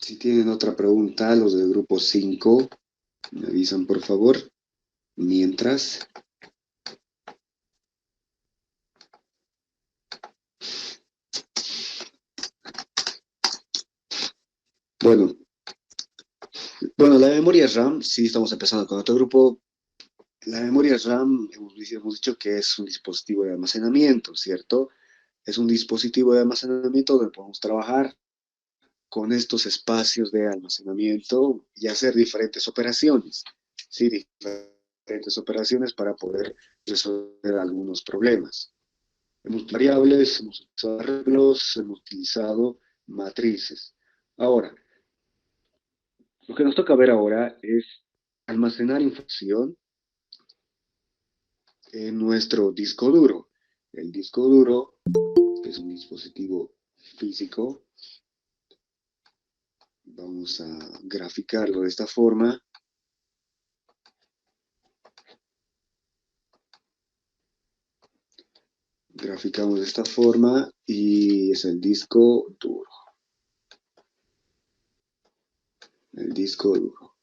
Si tienen otra pregunta, los del grupo 5 me avisan por favor. Mientras, bueno, la memoria RAM, sí estamos empezando con otro grupo. La memoria RAM, hemos dicho que es un dispositivo de almacenamiento, ¿cierto? Es un dispositivo de almacenamiento donde podemos trabajar con estos espacios de almacenamiento y hacer diferentes operaciones, ¿sí? Diferentes operaciones para poder resolver algunos problemas. Hemos utilizado variables, hemos utilizado arreglos, hemos utilizado matrices. Ahora, lo que nos toca ver ahora es almacenar información en nuestro disco duro. El disco duro es un dispositivo físico. Vamos a graficarlo de esta forma. Graficamos de esta forma y es el disco duro. El disco duro.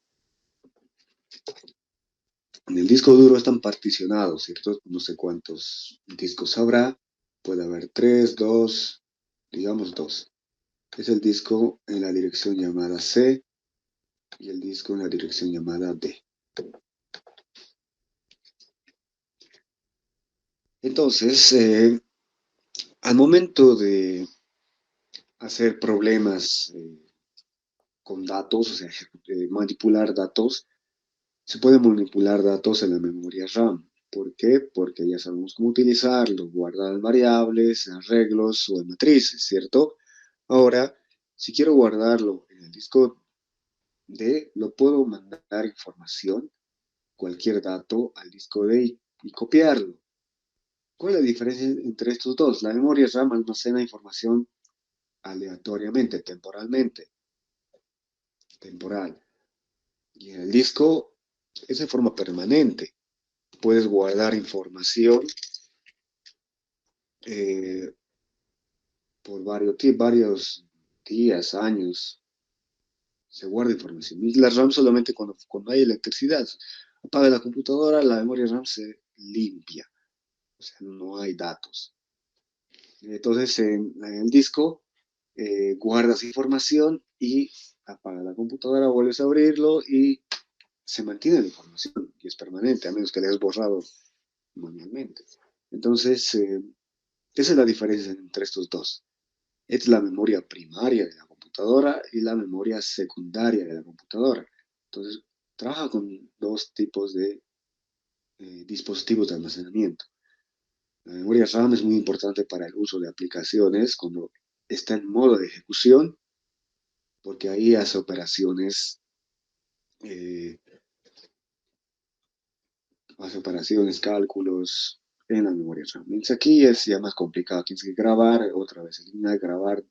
En el disco duro están particionados, ¿cierto? No sé cuántos discos habrá. Puede haber 3, 2, digamos 2. Es el disco en la dirección llamada C y el disco en la dirección llamada D. Entonces, al momento de hacer problemas con datos, o sea, manipular datos, se pueden manipular datos en la memoria RAM. ¿Por qué? Porque ya sabemos cómo utilizarlo, guardar variables, arreglos o en matrices, ¿cierto? Ahora, si quiero guardarlo en el disco D, lo puedo mandar información, cualquier dato, al disco D y copiarlo. ¿Cuál es la diferencia entre estos dos? La memoria RAM almacena información aleatoriamente, temporal. Y en el disco es de forma permanente. Puedes guardar información eh, por varios días, años. Se guarda información. Y la RAM solamente cuando hay electricidad. Apaga la computadora, la memoria RAM se limpia. O sea, no hay datos. Entonces, en el disco guardas información y apaga la computadora, vuelves a abrirlo y se mantiene la información y es permanente, a menos que la hayas borrado manualmente. Entonces, esa es la diferencia entre estos dos. Es la memoria primaria de la computadora y la memoria secundaria de la computadora. Entonces, trabaja con dos tipos de dispositivos de almacenamiento. La memoria RAM es muy importante para el uso de aplicaciones cuando está en modo de ejecución, porque ahí hace eh, operaciones, cálculos en la memoria RAM. Mientras aquí es ya más complicado, tienes que grabar, otra vez eliminar, grabar.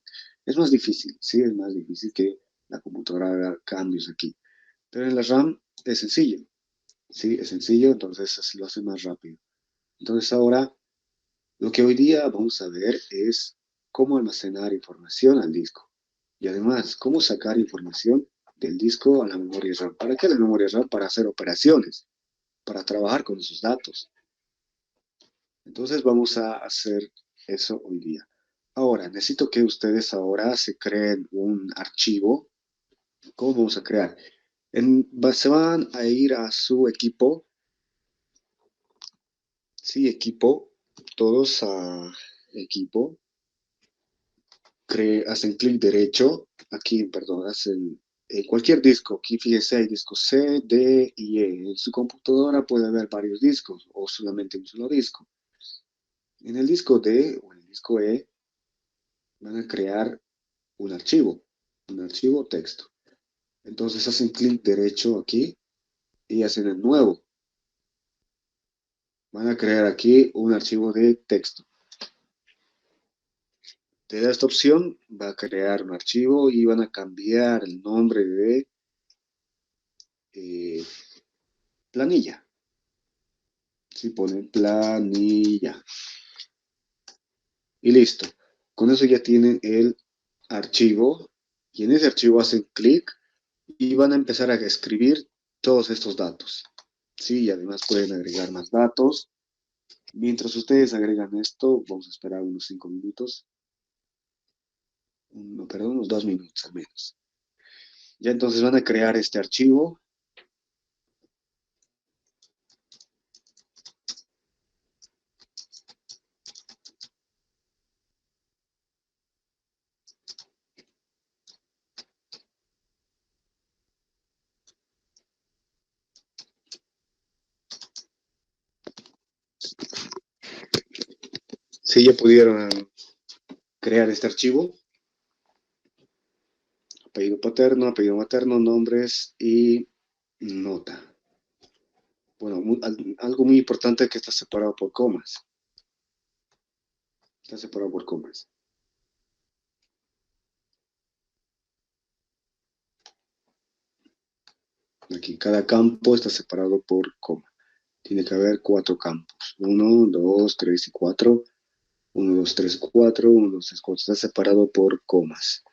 Es más difícil, sí, es más difícil que la computadora haga cambios aquí. Pero en la RAM es sencillo, sí, es sencillo, entonces así lo hace más rápido. Entonces ahora, lo que hoy día vamos a ver es cómo almacenar información al disco. Y además, cómo sacar información del disco a la memoria RAM. ¿Para qué la memoria RAM? Para hacer operaciones, para trabajar con esos datos. Entonces vamos a hacer eso hoy día. Ahora, necesito que ustedes ahora se creen un archivo. ¿Cómo vamos a crear? Se van a ir a su equipo. Sí, equipo. Todos a equipo. Hacen clic derecho. Aquí, perdón, hacen cualquier disco. Aquí fíjese, hay discos C, D y E. En su computadora puede haber varios discos o solamente un solo disco. En el disco D o en el disco E van a crear un archivo texto. Entonces hacen clic derecho aquí y hacen el nuevo. Van a crear aquí un archivo de texto. Te da esta opción, va a crear un archivo y van a cambiar el nombre de eh, planilla. Si ponen planilla. Y listo. Con eso ya tienen el archivo Y en ese archivo hacen clic y van a empezar a escribir todos estos datos. Sí, y además pueden agregar más datos. Mientras ustedes agregan esto, vamos a esperar unos 5 minutos. Perdón, unos 2 minutos al menos. Ya entonces van a crear este archivo. Si ya pudieron crear este archivo, apellido paterno, apellido materno, nombres y nota. Bueno, algo muy importante es que está separado por comas. Está separado por comas. Aquí cada campo está separado por coma. Tiene que haber 4 campos. 1, 2, 3 y 4. 1, 2, 3, 4. 1, 2, 3, 4. Está separado por comas.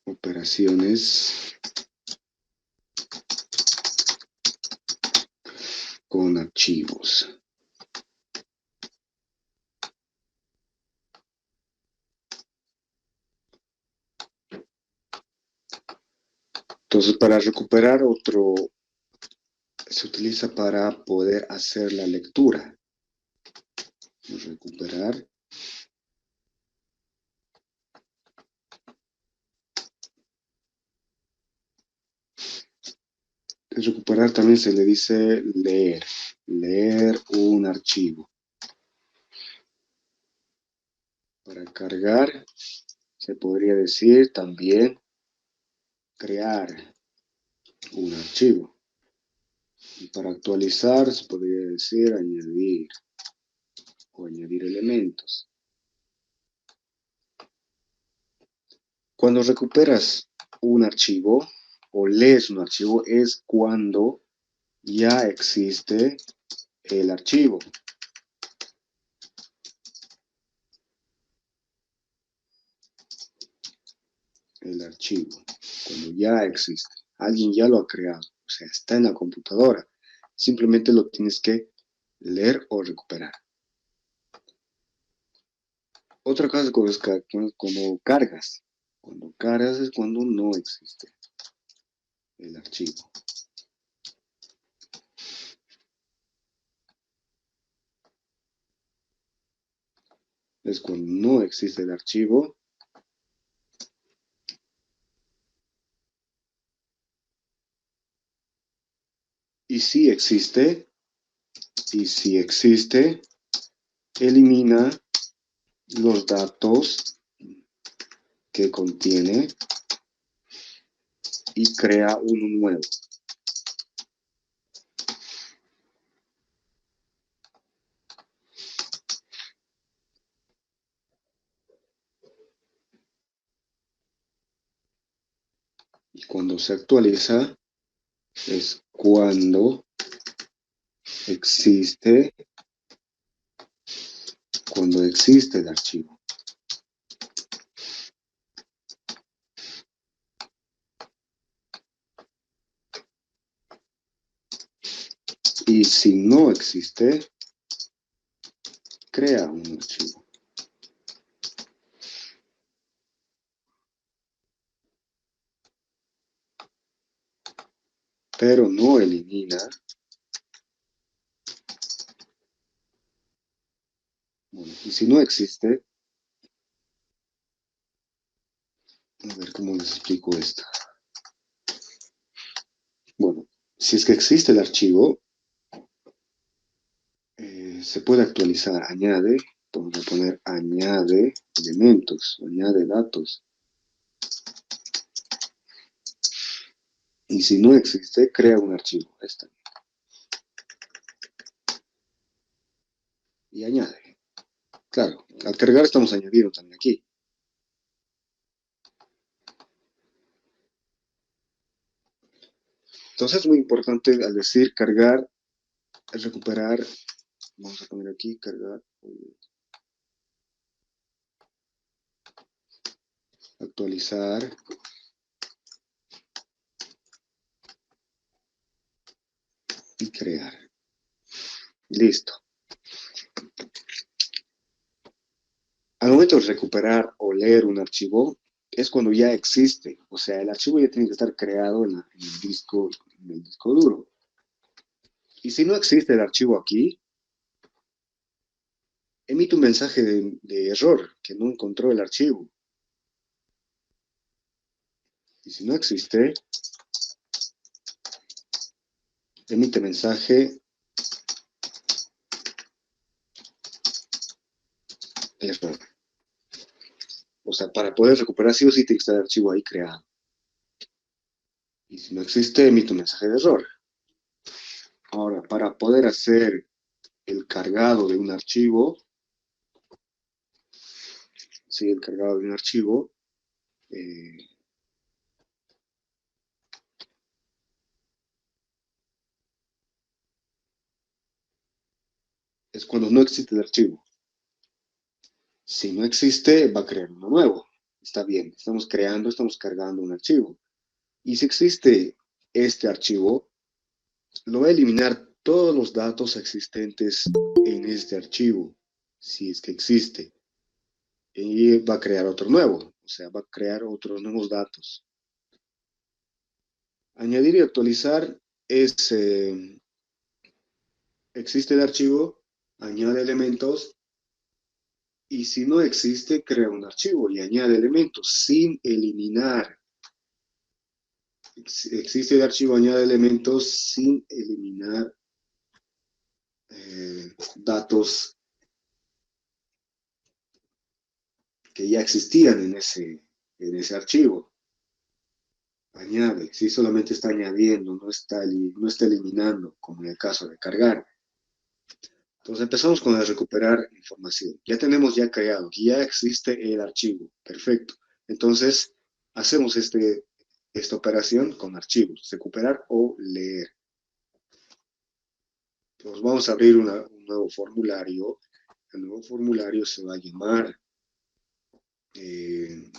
Operaciones con archivos. Entonces, para recuperar otro, se utiliza para poder hacer la lectura. Recuperar. Recuperar también se le dice leer. Leer un archivo. Para cargar, se podría decir también crear un archivo. Y para actualizar, se podría decir añadir o añadir elementos. Cuando recuperas un archivo o lees un archivo es cuando ya existe el archivo. El archivo, cuando ya existe. Alguien ya lo ha creado, o sea, está en la computadora. Simplemente lo tienes que leer o recuperar. Otra cosa es como cargas. Cuando cargas es cuando no existe el archivo. Es cuando no existe el archivo. Y si existe, elimina los datos que contiene y crea uno nuevo. Y cuando se actualiza es cuando existe el archivo. Y si no existe, crea un archivo. Pero no elimina. Bueno, y si no existe, a ver cómo les explico esto. Bueno, si es que existe el archivo, se puede actualizar, añade, vamos a poner añade elementos, añade datos. Y si no existe, crea un archivo. Esta. Y añade. Claro, al cargar estamos añadiendo también aquí. Entonces es muy importante al decir cargar, recuperar, vamos a poner aquí, cargar, actualizar y crear. Listo. Al momento de recuperar o leer un archivo, es cuando ya existe. O sea, el archivo ya tiene que estar creado en el disco duro. Y si no existe el archivo aquí, emite un mensaje de error, que no encontró el archivo. Y si no existe, emite mensaje error. O sea, para poder recuperar sí o sí tiene que estar el archivo ahí creado. Y si no existe, emite un mensaje de error. Ahora, para poder hacer el cargado de un archivo, sí, el cargado de un archivo, eh, es cuando no existe el archivo. Si no existe, va a crear uno nuevo. Está bien, estamos creando, estamos cargando un archivo. Y si existe este archivo, lo va a eliminar todos los datos existentes en este archivo, si es que existe. Y va a crear otro nuevo, o sea, va a crear otros nuevos datos. Añadir y actualizar es, existe el archivo, añade elementos, y si no existe, crea un archivo y añade elementos sin eliminar. Existe el archivo, añade elementos sin eliminar datos que ya existían en ese archivo. Añade, si solamente está añadiendo, no está eliminando, como en el caso de cargar. Entonces empezamos con el recuperar información. Ya tenemos ya creado, ya existe el archivo. Perfecto. Entonces hacemos esta operación con archivos, recuperar o leer. Entonces vamos a abrir un nuevo formulario. El nuevo formulario se va a llamar eh,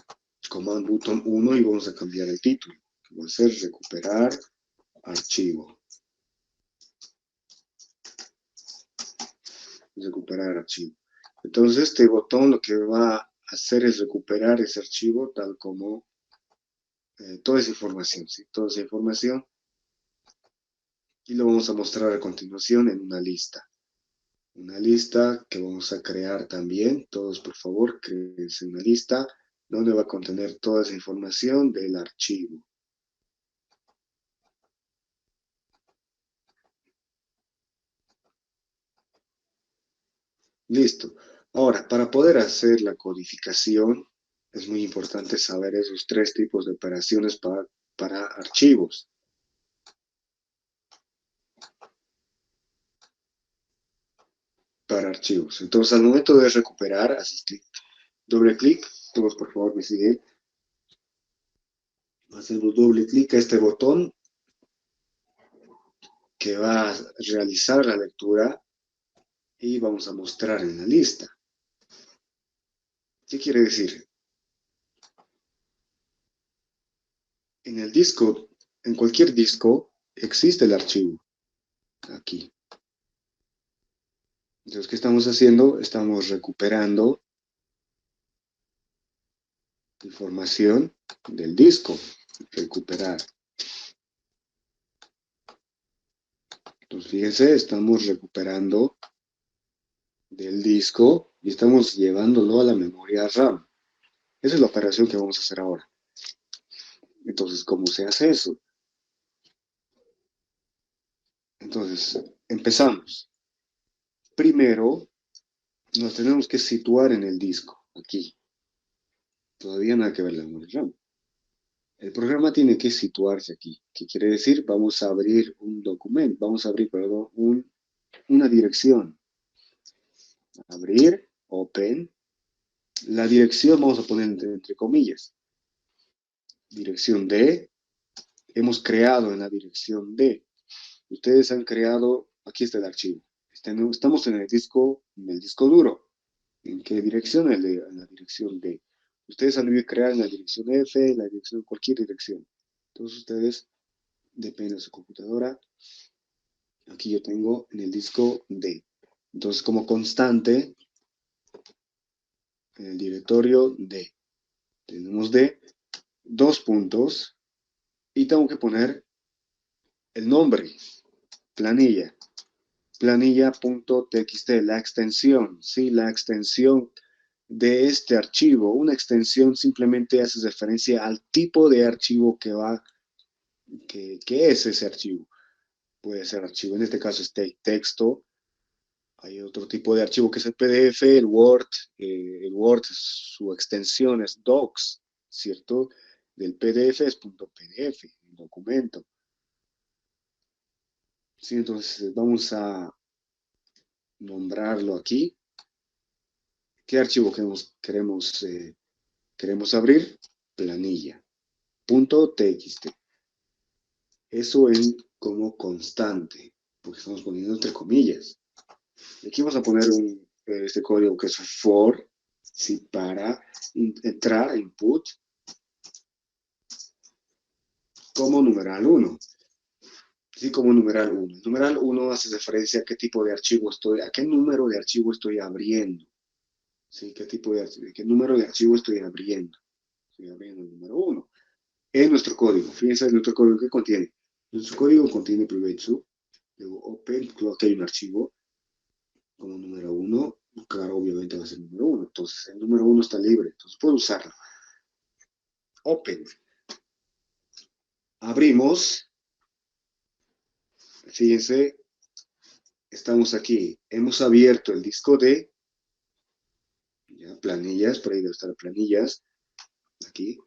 Command Button 1 y vamos a cambiar el título, que va a ser recuperar archivo. Recuperar archivo. Entonces este botón lo que va a hacer es recuperar ese archivo tal como toda esa información, ¿sí? Toda esa información y lo vamos a mostrar a continuación en una lista. Una lista que vamos a crear también. Todos, por favor, créense una lista donde va a contener toda esa información del archivo. Listo. Ahora, para poder hacer la codificación, es muy importante saber esos tres tipos de operaciones para archivos. Para archivos. Entonces, al momento de recuperar, haces clic, doble clic, todos por favor me siguen. Hacemos doble clic a este botón que va a realizar la lectura y vamos a mostrar en la lista. ¿Qué quiere decir? En el disco, en cualquier disco, existe el archivo. Aquí. Entonces, ¿qué estamos haciendo? Estamos recuperando información del disco. Recuperar. Entonces, fíjense, estamos recuperando del disco y estamos llevándolo a la memoria RAM. Esa es la operación que vamos a hacer ahora. Entonces, ¿cómo se hace eso? Entonces, empezamos. Primero, nos tenemos que situar en el disco, aquí. Todavía nada que ver la memoria RAM. El programa tiene que situarse aquí. ¿Qué quiere decir? Vamos a abrir un documento, vamos a abrir, perdón, una dirección. Abrir, open. La dirección vamos a poner entre comillas. Dirección D. Hemos creado en la dirección D. Ustedes han creado, aquí está el archivo. Estamos en el disco duro. ¿En qué dirección? En la dirección D. Ustedes han debido crear en la dirección F, la dirección, cualquier dirección. Entonces ustedes, depende de su computadora, aquí yo tengo en el disco D. Entonces como constante, en el directorio D, tenemos D, dos puntos, y tengo que poner el nombre, planilla, planilla.txt, la extensión, ¿sí? La extensión de este archivo. Una extensión simplemente hace referencia al tipo de archivo que es ese archivo. Puede ser archivo, en este caso es texto. Hay otro tipo de archivo que es el PDF, el Word, su extensión es docs, ¿cierto? Del PDF es .pdf, un documento. Sí, entonces vamos a nombrarlo aquí. ¿Qué archivo queremos abrir? Planilla.txt. Eso es como constante, porque estamos poniendo entre comillas. Aquí vamos a poner este código que es for, ¿sí? Para entrar, input, como numeral 1. ¿Sí? Como numeral 1. Numeral 1 hace referencia a qué tipo de archivo a qué número de archivo estoy abriendo. ¿Sí? ¿Qué número de archivo estoy abriendo? Estoy abriendo el número 1. En nuestro código, fíjense en nuestro código que contiene. Nuestro código contiene private sub, luego open, creo que hay un archivo como número 1, claro, obviamente va a ser número 1, entonces el número 1 está libre, entonces puedo usarlo. Open, abrimos, fíjense, estamos aquí, hemos abierto el disco de ya, planillas, por ahí debe estar planillas, aquí,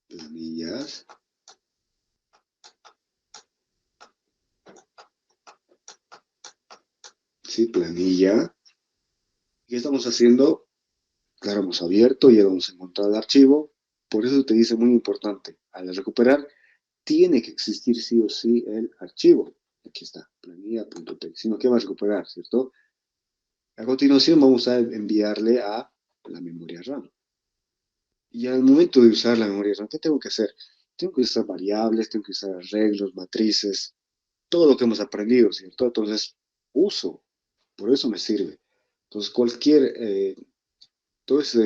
planillas, sí, planilla. ¿Qué estamos haciendo? Claro, hemos abierto, ya hemos encontrado el archivo, por eso te dice muy importante, al recuperar, tiene que existir sí o sí el archivo. Aquí está, planilla.txt, sino que va a recuperar, ¿cierto? A continuación vamos a enviarle a la memoria RAM. Y al momento de usar la memoria RAM, ¿qué tengo que hacer? Tengo que usar variables, tengo que usar arreglos, matrices, todo lo que hemos aprendido, ¿cierto? Entonces, uso, por eso me sirve. Entonces,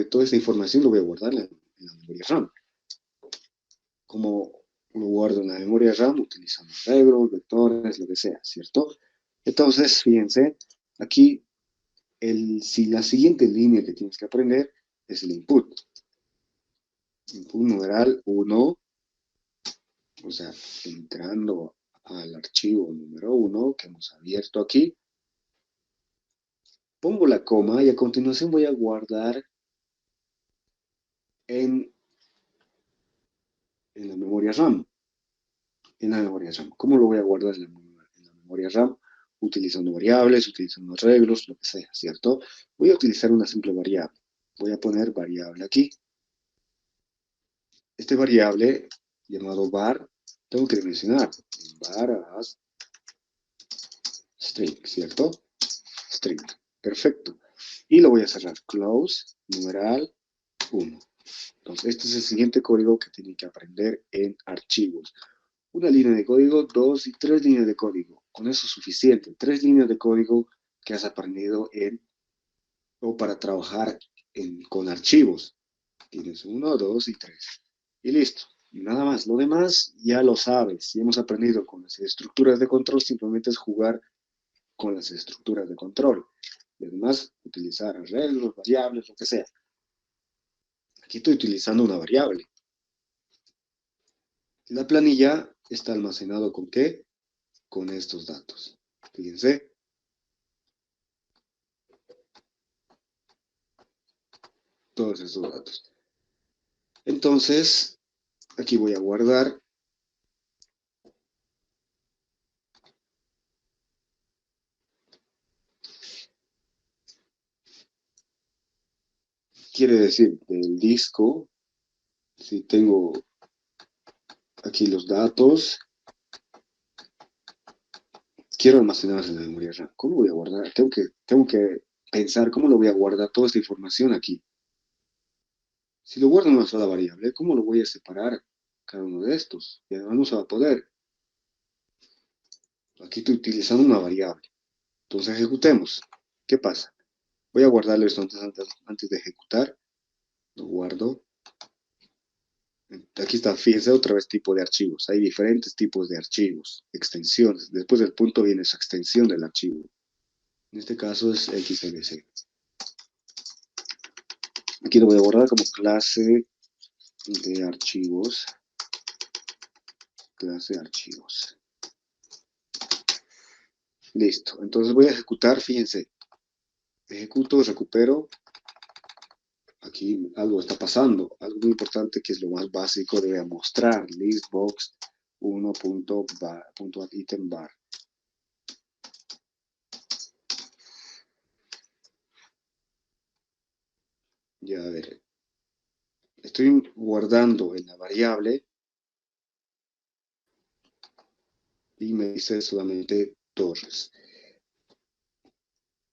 toda esta información lo voy a guardar en la memoria RAM. Como lo guardo en la memoria RAM, utilizando arreglos, vectores, lo que sea, ¿cierto? Entonces, fíjense, aquí, si la siguiente línea que tienes que aprender es el input. Input numeral 1, o sea, entrando al archivo número 1 que hemos abierto aquí, pongo la coma y a continuación voy a guardar en, en la memoria RAM. En la memoria RAM. ¿Cómo lo voy a guardar en la memoria RAM? Utilizando variables, utilizando arreglos, lo que sea, ¿cierto? Voy a utilizar una simple variable. Voy a poner variable aquí. Este variable llamado var, tengo que mencionar var as string, ¿cierto? String. Perfecto. Y lo voy a cerrar. Close, numeral 1. Entonces, este es el siguiente código que tienen que aprender en archivos. Una línea de código, dos y tres líneas de código. Con eso es suficiente. Tres líneas de código que has aprendido o para trabajar con archivos. Tienes uno, dos y tres. Y listo. Y nada más. Lo demás ya lo sabes. Si hemos aprendido con las estructuras de control, simplemente es jugar con las estructuras de control. Y además, utilizar arreglos, variables, lo que sea. Aquí estoy utilizando una variable. La planilla está almacenado ¿con qué? Con estos datos. Fíjense. Todos estos datos. Entonces, aquí voy a guardar. Quiere decir, del disco, si tengo aquí los datos, quiero almacenarlos en la memoria RAM. ¿Cómo voy a guardar? Tengo que pensar cómo lo voy a guardar toda esta información aquí. Si lo guardo en una sola variable, ¿cómo lo voy a separar cada uno de estos? Y además no se va a poder. Aquí estoy utilizando una variable. Entonces ejecutemos. ¿Qué pasa? Voy a guardarlo esto antes de ejecutar. Lo guardo. Aquí está, fíjense otra vez tipo de archivos. Hay diferentes tipos de archivos, extensiones. Después del punto viene su extensión del archivo. En este caso es XLC. Aquí lo voy a guardar como clase de archivos. Clase de archivos. Listo. Entonces voy a ejecutar, fíjense. Ejecuto, recupero. Aquí algo está pasando. Algo muy importante que es lo más básico. Debe mostrar listbox 1.itemBar. Ya a ver. Estoy guardando en la variable y me dice solamente Torres.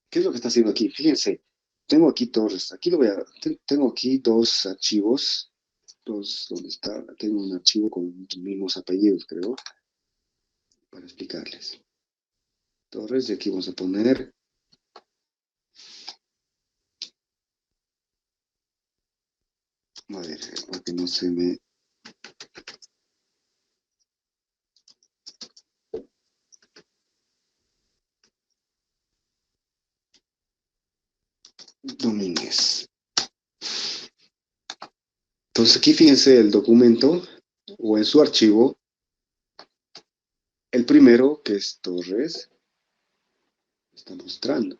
¿Qué es lo que está haciendo aquí? Fíjense, tengo aquí Torres. Aquí lo voy a, tengo aquí dos archivos. Dos, ¿dónde está? Tengo un archivo con los mismos apellidos, creo, para explicarles. Torres, y aquí vamos a poner a ver, para que no se me... Domínguez. Entonces aquí fíjense el documento o en su archivo, el primero, que es Torres, está mostrando.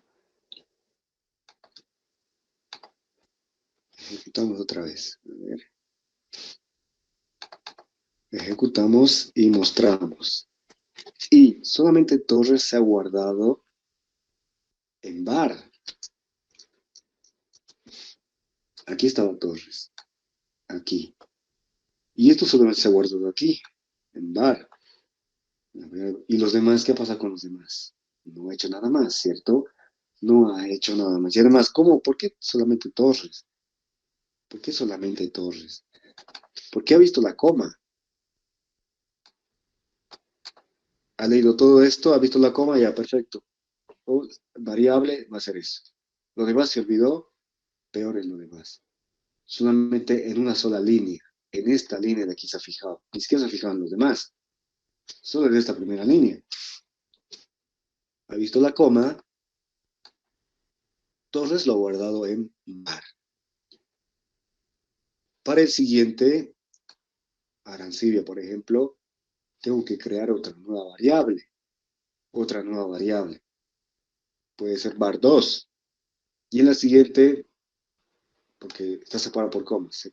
Ejecutamos otra vez. A ver. Ejecutamos y mostramos. Y solamente Torres se ha guardado en bar. Aquí estaba Torres. Aquí. Y esto solamente se ha guardado aquí, en bar. ¿Y los demás qué pasa con los demás? No ha hecho nada más, ¿cierto? No ha hecho nada más. Y además, ¿cómo? ¿Por qué solamente Torres? ¿Por qué solamente Torres? ¿Por qué ha visto la coma? Ha leído todo esto, ha visto la coma, ya, perfecto. O variable va a ser eso. Lo demás se olvidó, peor es lo demás. Solamente en una sola línea. En esta línea de aquí se ha fijado. Ni siquiera se ha fijado en los demás. Solo en esta primera línea. Ha visto la coma, Torres lo ha guardado en bar. Para el siguiente, Arancibia, por ejemplo, tengo que crear otra nueva variable. Otra nueva variable. Puede ser bar 2. Y en la siguiente, porque está separado por comas,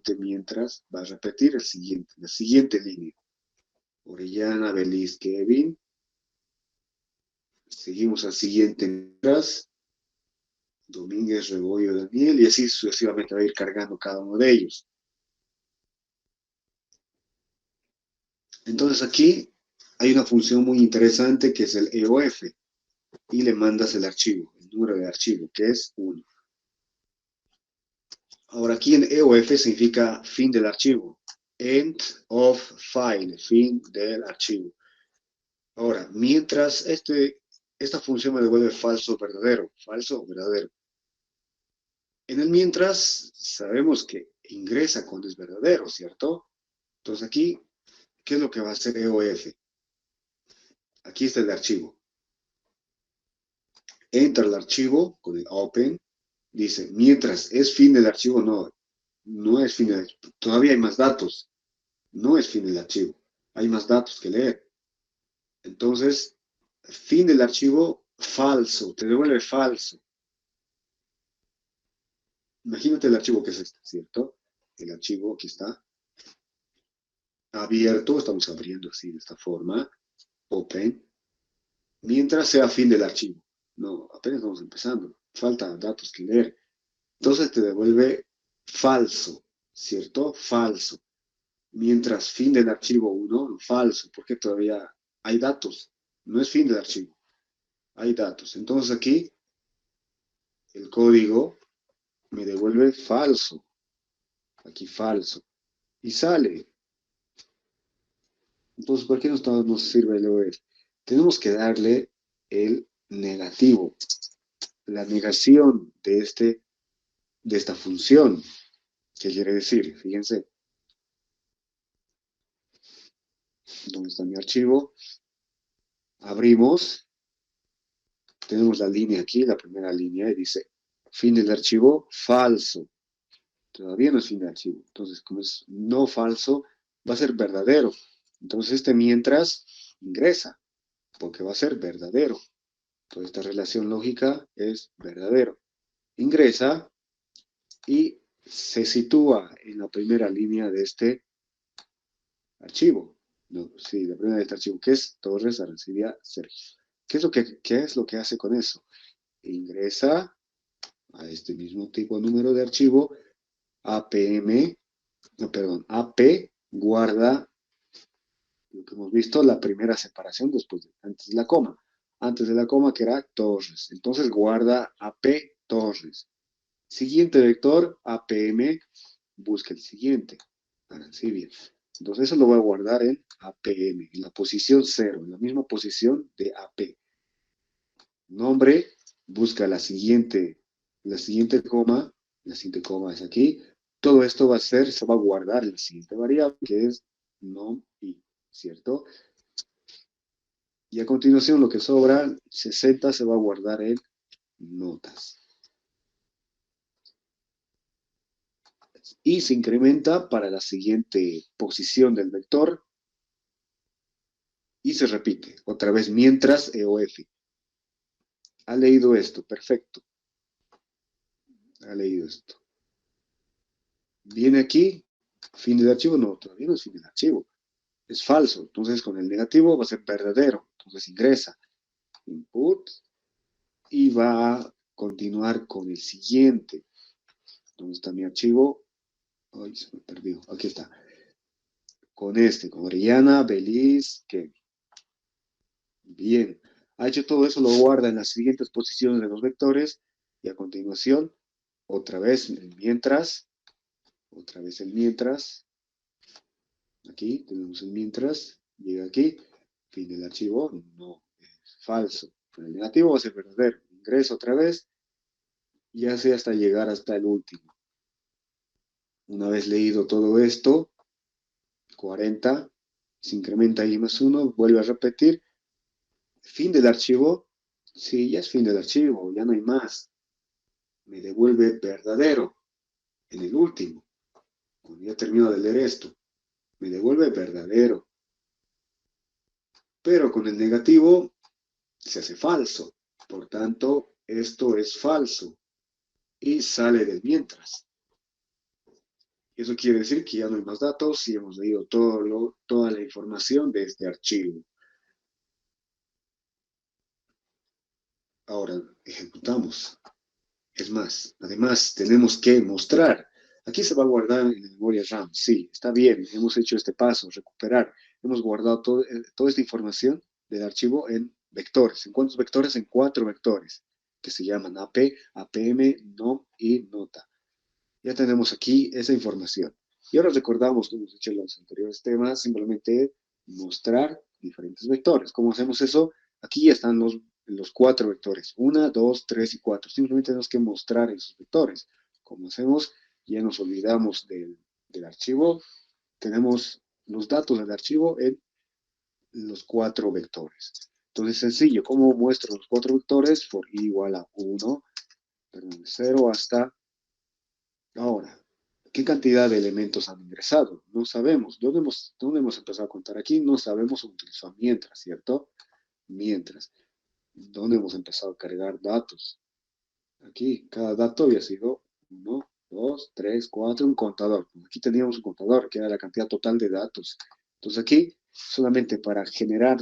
siguiente mientras va a repetir la siguiente línea. Orellana, Beliz, Kevin. Seguimos al siguiente mientras. Domínguez, Rebollo, Daniel, y así sucesivamente va a ir cargando cada uno de ellos. Entonces aquí hay una función muy interesante que es el EOF, y le mandas el archivo, el número de archivo, que es 1. Ahora aquí en EOF significa fin del archivo. End of file, fin del archivo. Ahora, mientras esta función me devuelve falso o verdadero, falso o verdadero. En el mientras sabemos que ingresa cuando es verdadero, ¿cierto? Entonces aquí, ¿qué es lo que va a hacer EOF? Aquí está el archivo. Entra el archivo con el open, dice, mientras es fin del archivo, no es fin del archivo. Todavía hay más datos. No es fin del archivo. Hay más datos que leer. Entonces, fin del archivo, falso. Te devuelve falso. Imagínate el archivo que es este, ¿cierto? El archivo aquí está abierto. Estamos abriendo así de esta forma. Open. Mientras sea fin del archivo. No, apenas estamos empezando. Faltan datos que leer. Entonces te devuelve falso, ¿cierto? Falso. Mientras fin del archivo 1, falso, porque todavía hay datos. No es fin del archivo, hay datos. Entonces aquí el código me devuelve falso. Aquí falso. Y sale. Entonces, ¿por qué nos sirve el EOF? Tenemos que darle el negativo, la negación de esta función. ¿Qué quiere decir? Fíjense. ¿Dónde está mi archivo? Abrimos. Tenemos la línea aquí, la primera línea, y dice, fin del archivo, falso. Todavía no es fin del archivo. Entonces, como es no falso, va a ser verdadero. Entonces, este mientras ingresa, porque va a ser verdadero. Toda esta relación lógica es verdadero. Ingresa y se sitúa en la primera línea de este archivo. No, sí, la primera de este archivo, que es Torres Arancibia Sergio. ¿Qué es lo que hace con eso? Ingresa a este mismo tipo de número de archivo, APM, no, perdón, AP, guarda lo que hemos visto, la primera separación antes de la coma. Antes de la coma que era Torres. Entonces guarda AP Torres. Siguiente vector, APM, busca el siguiente, Arancibia. Entonces eso lo voy a guardar en APM, en la posición 0, en la misma posición de AP. Nombre, busca la siguiente coma, la siguiente coma es aquí. Todo esto se va a guardar en la siguiente variable, que es nom i, ¿cierto? Y a continuación lo que sobra, 60, se va a guardar en notas. Y se incrementa para la siguiente posición del vector. Y se repite, otra vez mientras EOF. Ha leído esto, perfecto. Ha leído esto. Viene aquí, fin del archivo, no, todavía no es fin del archivo. Es falso, entonces con el negativo va a ser verdadero. Entonces ingresa, input, y va a continuar con el siguiente. ¿Dónde está mi archivo? Ay, se me perdió. Aquí está. Con Orellana, Beliz, Kevin. Bien. Ha hecho todo eso, lo guarda en las siguientes posiciones de los vectores, y a continuación, otra vez el mientras, otra vez el mientras. Aquí tenemos el mientras, llega aquí, fin del archivo, no, es falso. Con el negativo va a ser verdadero. Ingreso otra vez y hace hasta llegar hasta el último. Una vez leído todo esto, 40, se incrementa i más 1, vuelve a repetir. Fin del archivo, sí, ya es fin del archivo, ya no hay más. Me devuelve verdadero en el último. Cuando ya termino de leer esto, me devuelve verdadero. Pero con el negativo se hace falso. Por tanto, esto es falso. Y sale del mientras. Eso quiere decir que ya no hay más datos y hemos leído toda la información de este archivo. Ahora ejecutamos. Es más, además tenemos que mostrar. Aquí se va a guardar en la memoria RAM. Sí, está bien, hemos hecho este paso, recuperar. Hemos guardado toda esta información del archivo en vectores. ¿En cuántos vectores? En 4 vectores, que se llaman AP, APM, NOM y nota. Ya tenemos aquí esa información. Y ahora recordamos, como hemos hecho en los anteriores temas, simplemente mostrar diferentes vectores. ¿Cómo hacemos eso? Aquí ya están los 4 vectores. 1, 2, 3 y 4. Simplemente tenemos que mostrar esos vectores. Como hacemos, ya nos olvidamos del archivo. Tenemos los datos del archivo en los 4 vectores. Entonces, sencillo. ¿Cómo muestro los 4 vectores? For i igual a 1, perdón, 0 hasta ahora. ¿Qué cantidad de elementos han ingresado? No sabemos. ¿Dónde hemos empezado a contar aquí? No sabemos, utilizar mientras, ¿cierto? Mientras. ¿Dónde hemos empezado a cargar datos? Aquí, cada dato había sido 1, 2, 3, 4, un contador. Aquí teníamos un contador, que era la cantidad total de datos. Entonces aquí, solamente para generar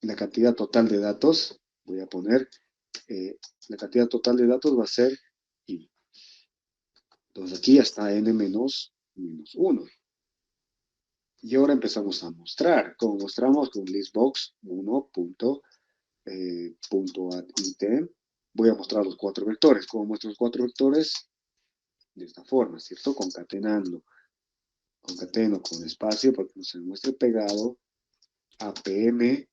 la cantidad total de datos, voy a poner, la cantidad total de datos va a ser i. Entonces aquí ya está n-1. Y ahora empezamos a mostrar. Como mostramos con listbox 1.add-item, voy a mostrar los 4 vectores. ¿Cómo muestro los 4 vectores? De esta forma, ¿cierto? Concatenando. Concateno con espacio para que no se muestre pegado. APM,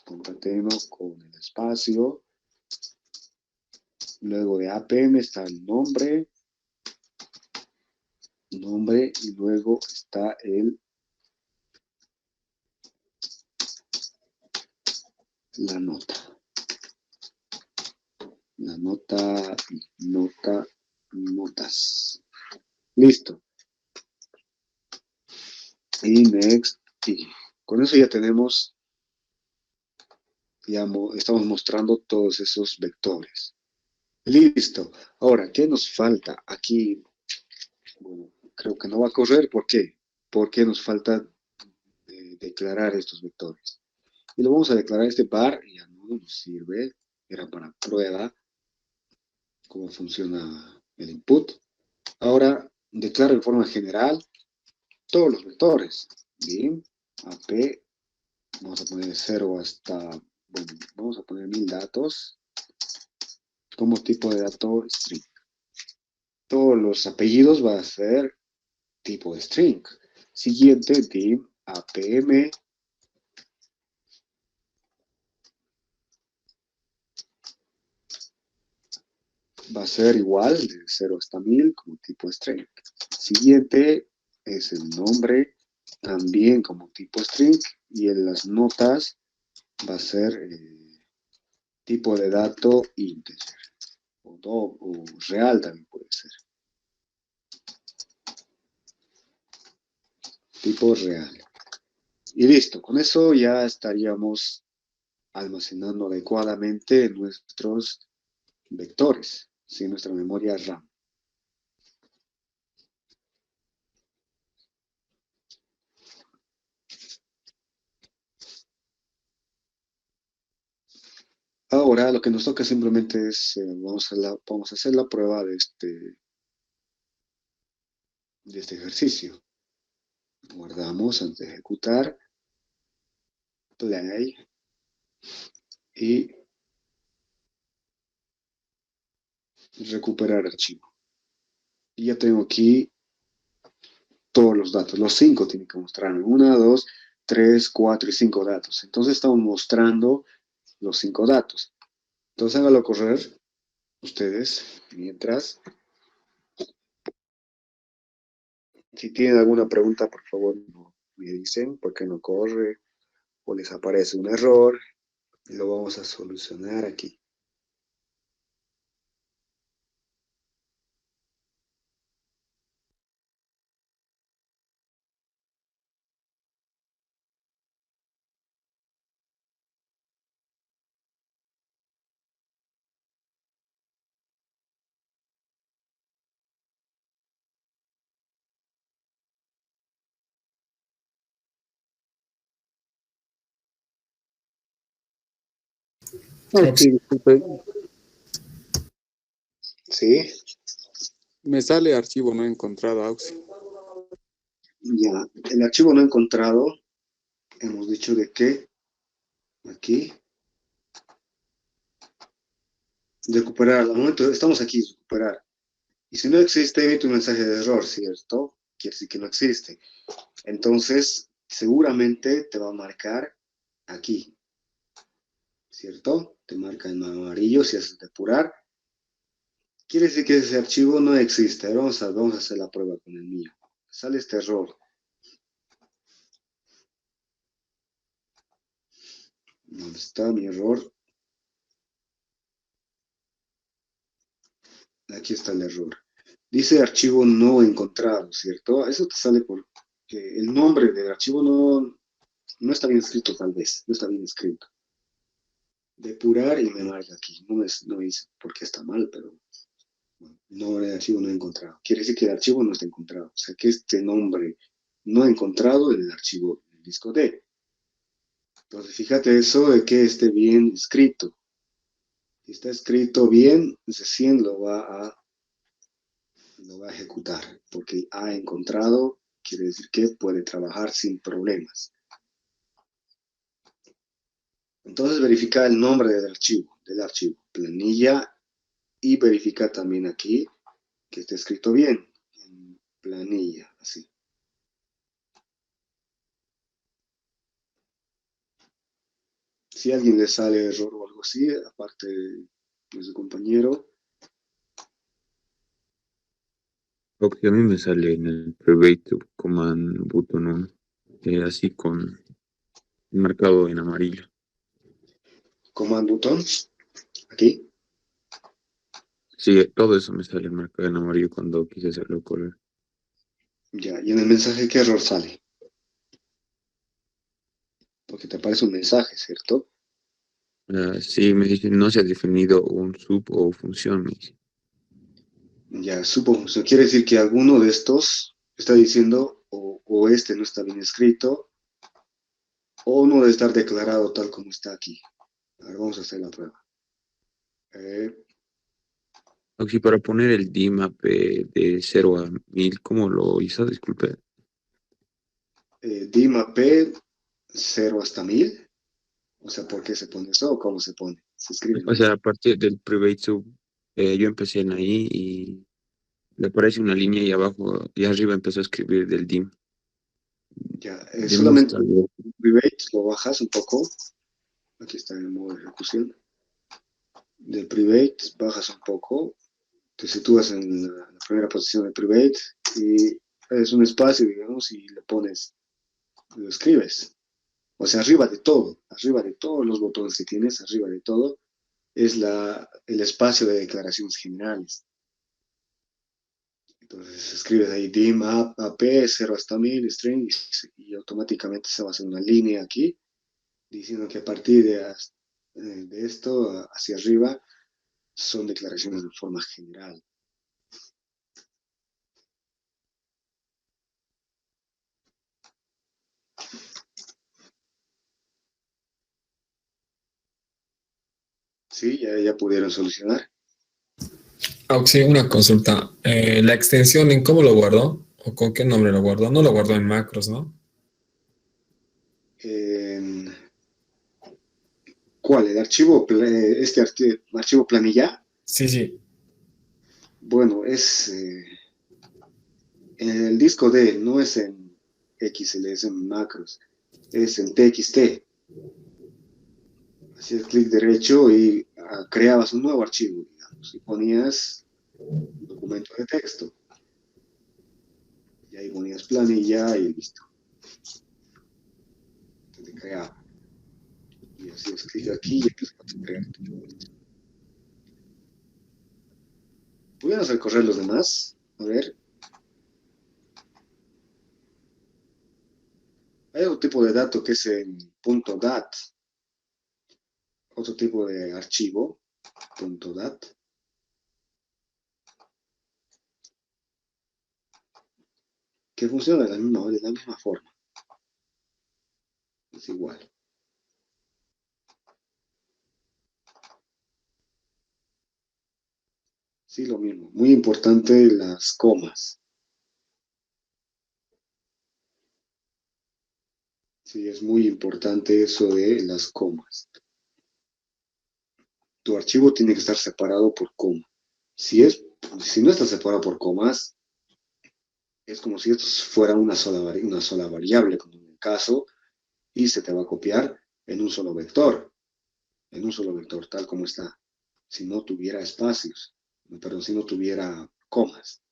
concateno con el espacio. Luego de APM está el nombre, y luego está la nota. La notas. Listo. Y next. Y con eso ya tenemos, ya estamos mostrando todos esos vectores. Listo. Ahora, ¿qué nos falta? Aquí, bueno, creo que no va a correr. ¿Por qué? Porque nos falta declarar estos vectores. Y lo vamos a declarar este var, ya no nos sirve, era para prueba cómo funciona el input. Ahora, declaro en forma general todos los vectores. Bien, AP, vamos a poner 0 hasta, bueno, vamos a poner 1000 datos como tipo de dato string. Todos los apellidos va a ser tipo de string. Siguiente, div apm va a ser igual de 0 hasta 1000 como tipo string. Siguiente es el nombre, también como tipo string, y en las notas va a ser tipo de dato integer, o real también puede ser, tipo real. Y listo, con eso ya estaríamos almacenando adecuadamente nuestros vectores, ¿sí? Nuestra memoria RAM. Ahora lo que nos toca simplemente es, vamos a hacer la prueba de este ejercicio. Guardamos antes de ejecutar, play, y recuperar archivo. Y ya tengo aquí todos los datos. Los 5 tienen que mostrarme. 1, 2, 3, 4 y 5 datos. Entonces estamos mostrando los 5 datos. Entonces hágalo correr ustedes mientras. Si tienen alguna pregunta, por favor, me dicen por qué no corre o les aparece un error y lo vamos a solucionar aquí. Sí, disculpe, Sí, me sale archivo no encontrado, Auxi. ya. El archivo no encontrado, hemos dicho de que aquí, recuperar, al momento estamos aquí, recuperar. Y si no existe, emite un mensaje de error, ¿cierto? Quiere decir que no existe. Entonces, seguramente te va a marcar aquí, ¿cierto? Te marca en amarillo si haces depurar. Quiere decir que ese archivo no existe. Ahora vamos a hacer la prueba con el mío. Sale este error. ¿Dónde está mi error? Aquí está el error. Dice archivo no encontrado, ¿cierto? Eso te sale porque el nombre del archivo no está bien escrito, tal vez. No está bien escrito. Depurar y me marca aquí. No dice por qué está mal, pero bueno, el nombre del archivo no encontrado. Quiere decir que el archivo no está encontrado. O sea que este nombre no encontrado en el archivo del disco D. Entonces, fíjate eso de que esté bien escrito. Si está escrito bien, recién lo va a ejecutar, porque ha encontrado, quiere decir que puede trabajar sin problemas. Entonces, verifica el nombre del archivo, planilla, y verifica también aquí que esté escrito bien, en planilla, así. Si a alguien le sale error o algo así, aparte de su compañero, Porque a mí me sale en el private command button 1, así con marcado en amarillo. command botón, aquí, Sí, todo eso me sale marcado en amarillo cuando quise hacerlo correr. ya, y en el mensaje, ¿qué error sale? Porque te aparece un mensaje, ¿cierto? Sí, me dice, no se ha definido un sub o función, me dice. Ya, supongo, eso quiere decir que alguno de estos está diciendo o este no está bien escrito o no debe estar declarado tal como está aquí. A ver, vamos a hacer la prueba. Eh, Aquí para poner el DMAP de 0 a 1000, ¿cómo lo hizo? Disculpe. Dima P 0 hasta 1000. O sea, ¿por qué se pone eso o cómo se pone? Se escribe O nomás. sea, a partir del private sub, yo empecé en ahí y le aparece una línea y abajo y arriba empezó a escribir del DIM. Ya, solamente Demostrado. el private lo bajas un poco. Aquí está en el modo de ejecución. Del private bajas un poco. Te sitúas en la primera posición del private y es un espacio, digamos, y le pones, lo escribes. O sea, arriba de todos los botones que tienes, arriba de todo, es el espacio de declaraciones generales. Entonces escribes ahí dim ap 0 hasta 1000 string y automáticamente se va a hacer una línea aquí diciendo que a partir de esto hacia arriba son declaraciones de forma general. Sí, ya pudieron solucionar. Auxi, una consulta. La extensión, ¿en cómo lo guardo? ¿O con qué nombre lo guardo? No lo guardo en macros, ¿no? En- ¿Cuál? ¿El archivo, archivo planilla? Sí, sí. Bueno, en el disco D, no es en XL, es en macros, es en TXT. Hacías clic derecho y creabas un nuevo archivo, digamos, y ponías documento de texto. Y ahí ponías planilla y listo. Te creaba. Y hacías clic aquí y empezabas a crear. ¿Pudieron recorrer los demás? A ver, hay otro tipo de dato que es en .dat, otro tipo de archivo, .dat, que funciona de la misma forma. Es igual. Sí, lo mismo. Muy importante las comas. Sí, es muy importante eso de las comas. Tu archivo tiene que estar separado por coma. Si no está separado por comas, es como si esto fuera una sola variable, como en el caso, y se te va a copiar en un solo vector, tal como está. Si no tuviera espacios, perdón, si no tuviera comas.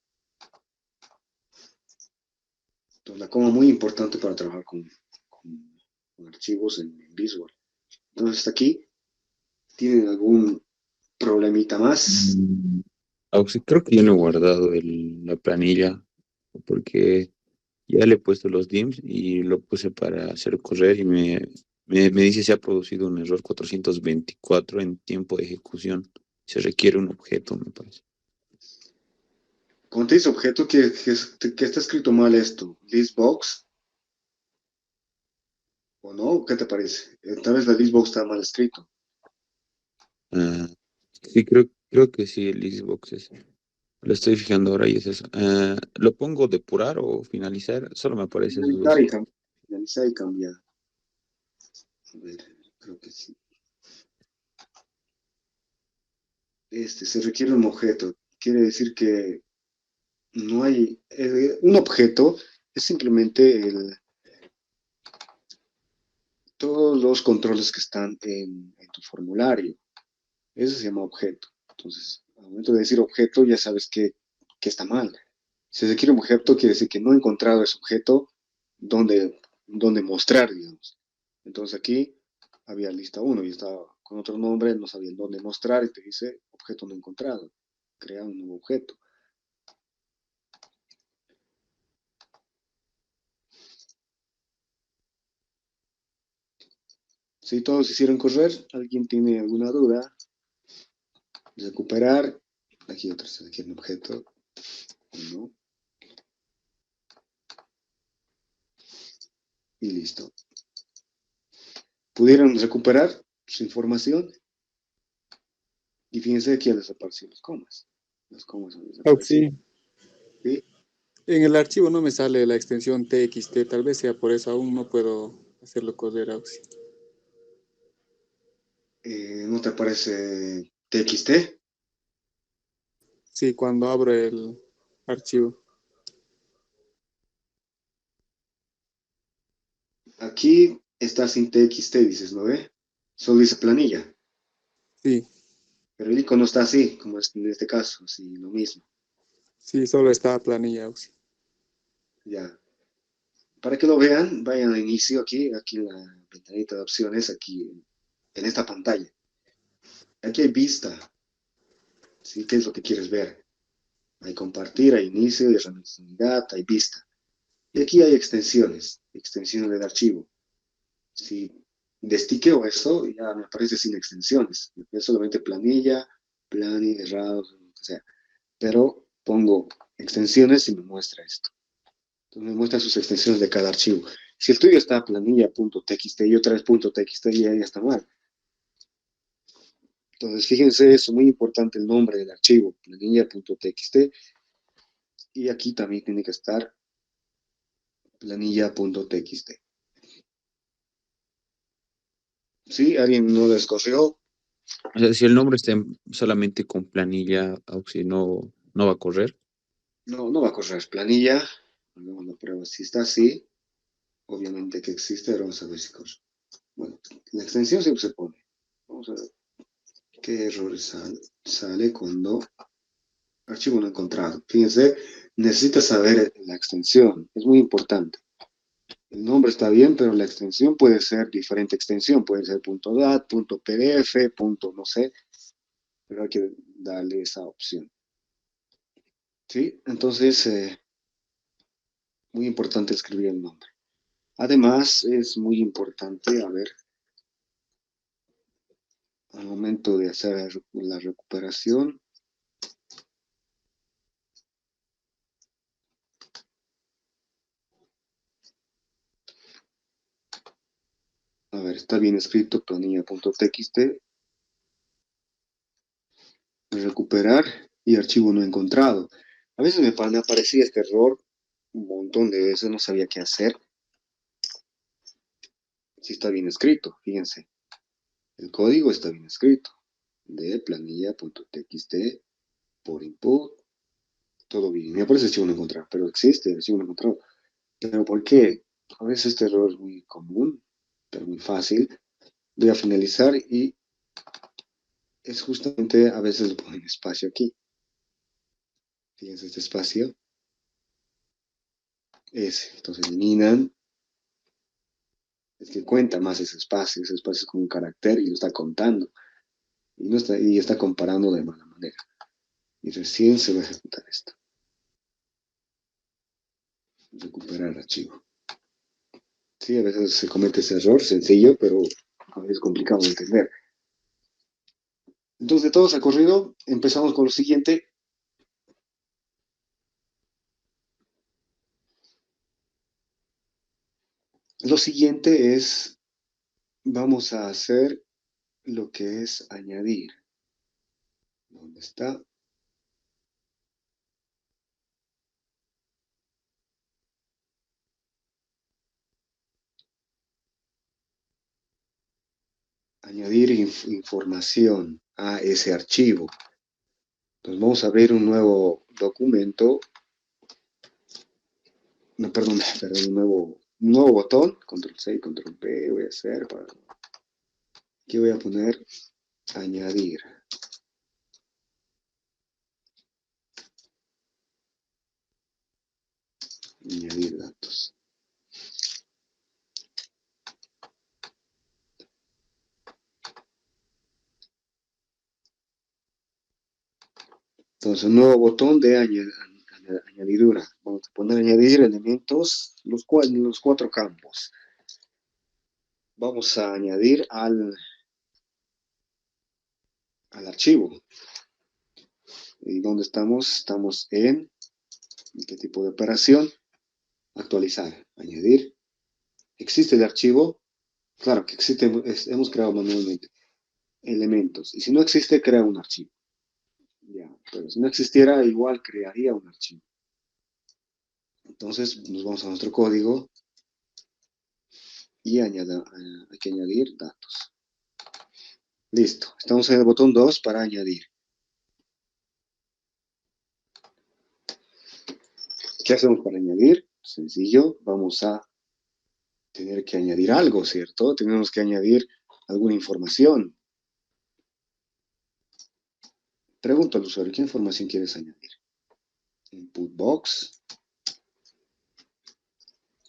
Entonces, la coma es muy importante para trabajar con archivos en Visual. Entonces, hasta aquí, ¿tienen algún problemita más? Mm, Auxi, creo que yo no he guardado la planilla porque ya le he puesto los dims y lo puse para hacer correr y me dice se ha producido un error 424 en tiempo de ejecución. Se requiere un objeto, me parece. Cuando te dice objeto, que está escrito mal esto. Listbox, ¿o no? ¿Qué te parece? Tal vez la listbox está mal escrito. Ah, sí, creo que sí, el Xbox es. Lo estoy fijando ahora y es eso. ¿Lo pongo depurar o finalizar? Solo me aparece esos Finalizar dos. y cambiar. Finalizar y cambiar. A ver, creo que sí. Se requiere un objeto. Quiere decir que no hay. Un objeto es simplemente todos los controles que están en tu formulario. Eso se llama objeto. Entonces, al momento de decir objeto, ya sabes que está mal. Si se quiere un objeto, quiere decir que no he encontrado ese objeto donde mostrar, digamos. Entonces aquí había lista uno y estaba con otro nombre, no sabía dónde mostrar y te dice objeto no encontrado. Crea un nuevo objeto. Si todos hicieron correr, ¿alguien tiene alguna duda? Recuperar. Aquí otra vez, aquí un objeto. Uno. Y listo. ¿Pudieron recuperar su información? Y fíjense que ya desaparecieron las comas. Las comas han desaparecido. Auxi, ¿Sí? en el archivo no me sale la extensión TXT, tal vez sea por eso, aún no puedo hacerlo correr, Auxi. ¿No te aparece TXT? Sí, cuando abro el archivo. Aquí está sin TXT, dices, ¿no ve? Solo dice planilla. Sí, Pero el icono está así, como es en este caso, así, lo mismo. sí, solo está planilla, Auxi. Ya. Para que lo vean, vayan a inicio aquí en la ventanita de opciones, aquí en esta pantalla. Aquí hay vista, ¿sí? ¿Qué es lo que quieres ver? Hay compartir, hay inicio, hay herramientas de unidad, hay vista. Y aquí hay extensiones del archivo. Si destiqueo eso, ya me aparece sin extensiones. Es solamente planilla, planning, errados, lo que sea. Pero pongo extensiones y me muestra esto. Entonces me muestra sus extensiones de cada archivo. Si el tuyo está planilla.txt y otra vez .txt, ya está mal. Entonces fíjense, es muy importante el nombre del archivo, planilla.txt, y aquí también tiene que estar planilla.txt. ¿Sí? ¿Alguien no les corrió? O sea, si el nombre está solamente con planilla, Auxi, no va a correr. No, no va a correr planilla. Hagamos la prueba. Si está así, obviamente que existe, ahora vamos a ver si corre. Bueno, la extensión siempre se pone. Vamos a ver qué error sale cuando archivo no encontrado. Fíjense, necesita saber la extensión. Es muy importante. El nombre está bien, pero la extensión puede ser diferente extensión. Puede ser .dat, .pdf, no sé, pero hay que darle esa opción. ¿Sí? Entonces, muy importante escribir el nombre. Además, es muy importante, a ver, al momento de hacer la recuperación, a ver, está bien escrito, planilla.txt, recuperar, y archivo no encontrado. A veces me aparecía este error un montón de veces, no sabía qué hacer. Si está bien escrito, fíjense. El código está bien escrito. De planilla.txt por input, todo bien. Me aparece archivo no encontrado, pero existe archivo no encontrado. ¿Pero por qué? A veces este error es muy común, pero muy fácil. Voy a finalizar y es justamente, a veces le ponen espacio aquí. Fíjense este espacio. Entonces eliminan. Es que cuenta más ese espacio es como un carácter y lo está contando. Y está comparando de mala manera. Y recién se va a ejecutar esto. Recuperar archivo. Sí, a veces se comete ese error, sencillo, pero a veces complicado de entender. Entonces, de todos ha corrido, empezamos con lo siguiente. Lo siguiente es, vamos a hacer lo que es añadir. ¿Dónde está? Añadir información a ese archivo. Entonces vamos a abrir un nuevo documento. No, perdón, un nuevo botón. Control C, Control P voy a hacer. Aquí voy a poner añadir. Añadir datos. Entonces, un nuevo botón de añadidura. Vamos a poner añadir elementos, los cuatro campos. Vamos a añadir al archivo. ¿Y dónde estamos? Estamos en qué tipo de operación. Actualizar, añadir. ¿Existe el archivo? Claro que existe, hemos creado manualmente elementos. Y si no existe, crea un archivo. Ya, pero si no existiera, igual crearía un archivo. Entonces, nos vamos a nuestro código y hay que añadir datos. Listo. Estamos en el botón 2 para añadir. ¿Qué hacemos para añadir? Sencillo. Vamos a tener que añadir algo, ¿cierto? Tenemos que añadir alguna información. Pregunto al usuario, ¿qué información quieres añadir? Input box.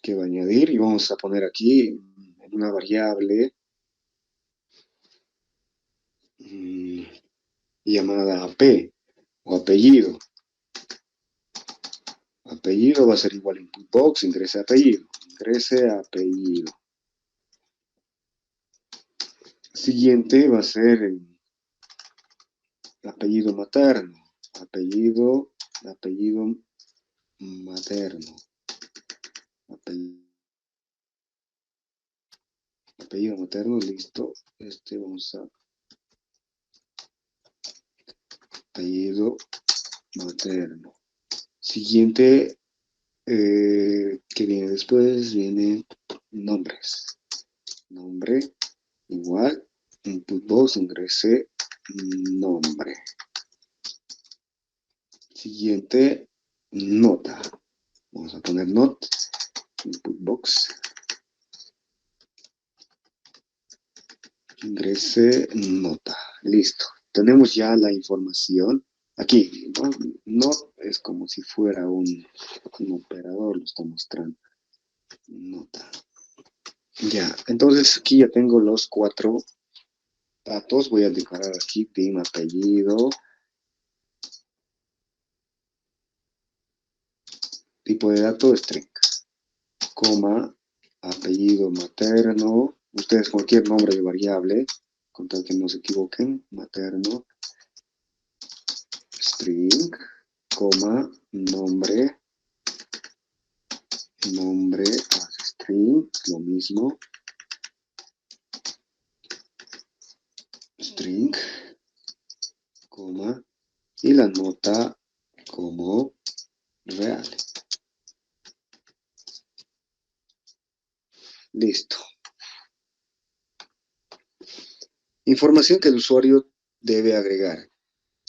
¿Qué va a añadir? Y vamos a poner aquí en una variable llamada AP o apellido. Apellido va a ser igual a input box, ingrese apellido. Ingrese apellido. Siguiente va a ser el apellido materno. Apellido materno. Apellido materno, listo. Vamos a apellido materno. Siguiente, que viene después, viene nombres. Nombre, igual, input box, ingrese nombre. Siguiente, nota. Vamos a poner not, input box, ingrese nota. Listo. Tenemos ya la información. Aquí, ¿no? Not es como si fuera un operador, lo está mostrando. Nota. Ya, entonces aquí ya tengo los 4 datos. Voy a declarar aquí team, apellido. Tipo de dato, string. Coma, apellido materno. Ustedes cualquier nombre de variable, con tal que no se equivoquen. Materno. String, coma, nombre. Nombre, string, lo mismo. String, coma, y la nota como real. Listo. Información que el usuario debe agregar.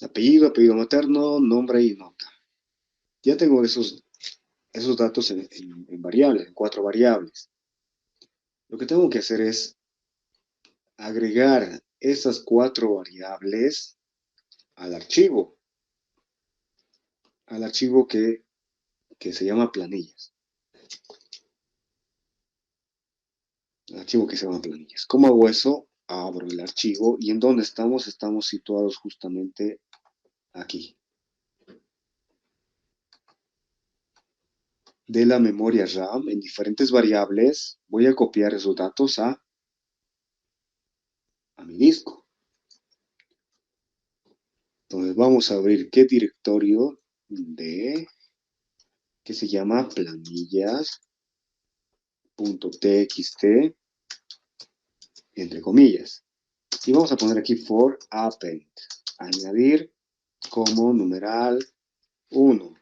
Apellido, apellido materno, nombre y nota. Ya tengo esos datos en variables, en 4 variables. Lo que tengo que hacer es agregar esas 4 variables al archivo que se llama planillas. El archivo que se llama planillas. ¿Cómo hago eso? Abro el archivo y ¿en dónde estamos? Estamos situados justamente aquí. De la memoria RAM en diferentes variables, voy a copiar esos datos a mi disco. Entonces vamos a abrir qué directorio que se llama planillas.txt, entre comillas. Y vamos a poner aquí for append, añadir como numeral 1.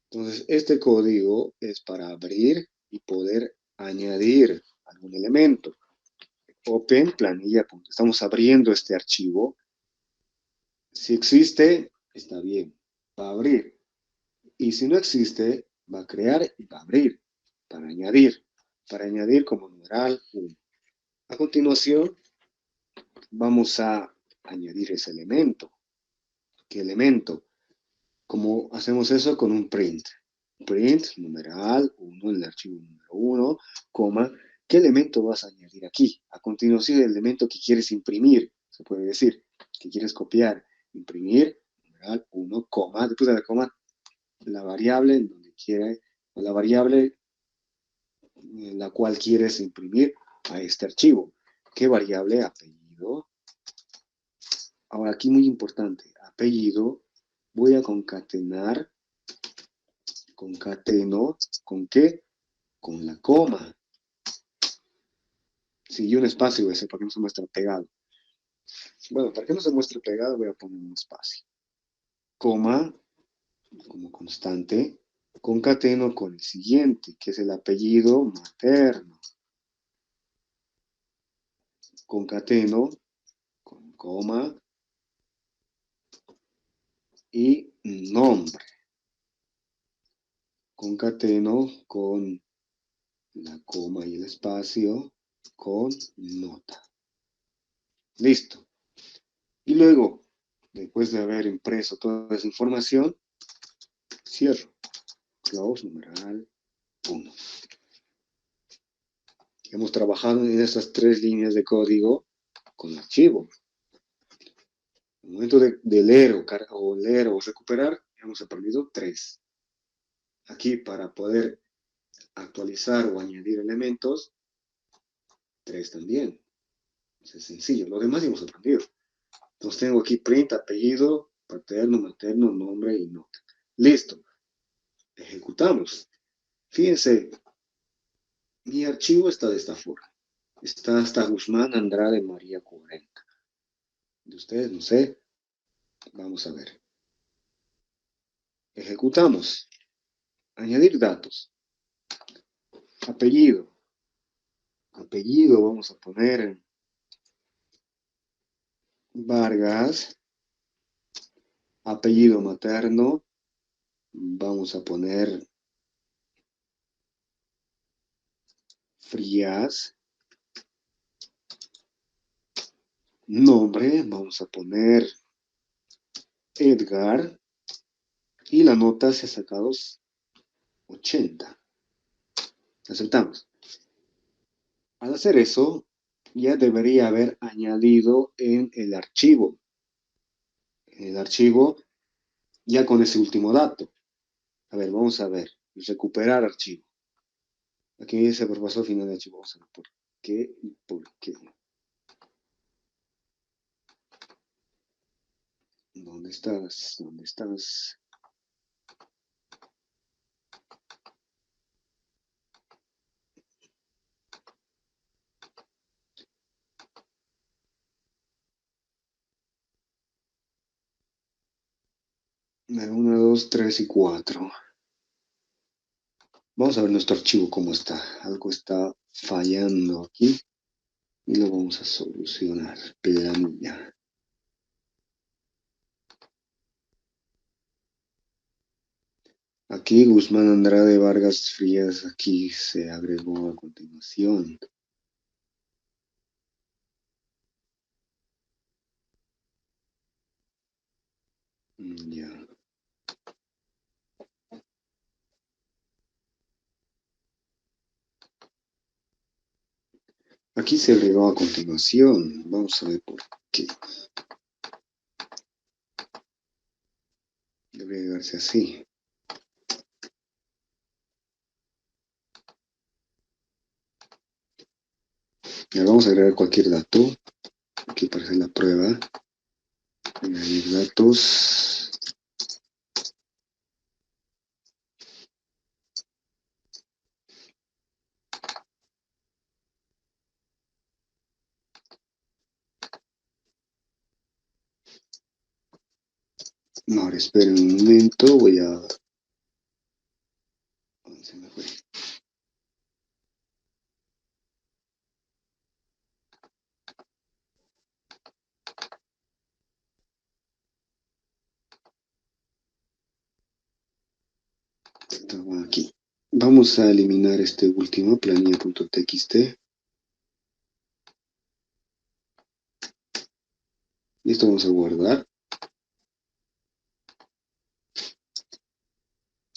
Entonces este código es para abrir y poder añadir algún elemento. Open planilla. Estamos abriendo este archivo. Si existe, está bien, va a abrir. Y si no existe, va a crear y va a abrir para añadir como numeral 1. A continuación, vamos a añadir ese elemento. ¿Qué elemento? ¿Cómo hacemos eso? Con un print. Print, numeral 1, en el archivo número 1, coma, ¿qué elemento vas a añadir aquí? A continuación, el elemento que quieres imprimir, se puede decir, que quieres copiar, imprimir, numeral 1, coma, después de la coma, la variable en donde quiere, o la variable en la cual quieres imprimir a este archivo. ¿Qué variable? Apellido. Ahora aquí muy importante, apellido, voy a concateno, ¿con qué? Con la coma. Sí, un espacio ese para que no se muestre pegado. Bueno, para que no se muestre pegado voy a poner un espacio. Coma, como constante, concateno con el siguiente, que es el apellido materno. Concateno con coma y nombre. Concateno con la coma y el espacio con nota. Listo. Y luego, después de haber impreso toda esa información, cierro. Close numeral 1. Hemos trabajado en esas 3 líneas de código con archivo. En el momento de leer o recuperar, hemos aprendido 3. Aquí, para poder actualizar o añadir elementos, 3 también. Es sencillo. Lo demás ya hemos aprendido. Entonces tengo aquí print, apellido, paterno, materno, nombre y nota. Listo. Ejecutamos. Fíjense, mi archivo está de esta forma. Está hasta Guzmán Andrade María 40. De ustedes, no sé. Vamos a ver. Ejecutamos. Añadir datos. Apellido. Apellido, vamos a poner Vargas. Apellido materno. Vamos a poner Frías. Nombre, vamos a poner Edgar. Y la nota se ha sacado 80. Aceptamos. Al hacer eso, ya debería haber añadido en el archivo. En el archivo, ya con ese último dato. A ver, vamos a ver. Recuperar archivo. Aquí dice por paso final de archivo. Vamos a ver por qué y por qué. ¿Dónde estás? ¿Dónde estás? El 1, 2, 3 y 4. Vamos a ver nuestro archivo cómo está. Algo está fallando aquí y lo vamos a solucionar. Planilla. Aquí Guzmán Andrade Vargas Frías, aquí se agregó a continuación. Ya. Aquí se agregó a continuación. Vamos a ver por qué. Debe agregarse así. Ya vamos a agregar cualquier dato. Aquí aparece la prueba. Añadir datos. No, ahora esperen un momento. Voy a... Se me fue. Estaba aquí. Vamos a eliminar este último, planilla.txt. Listo, vamos a guardar.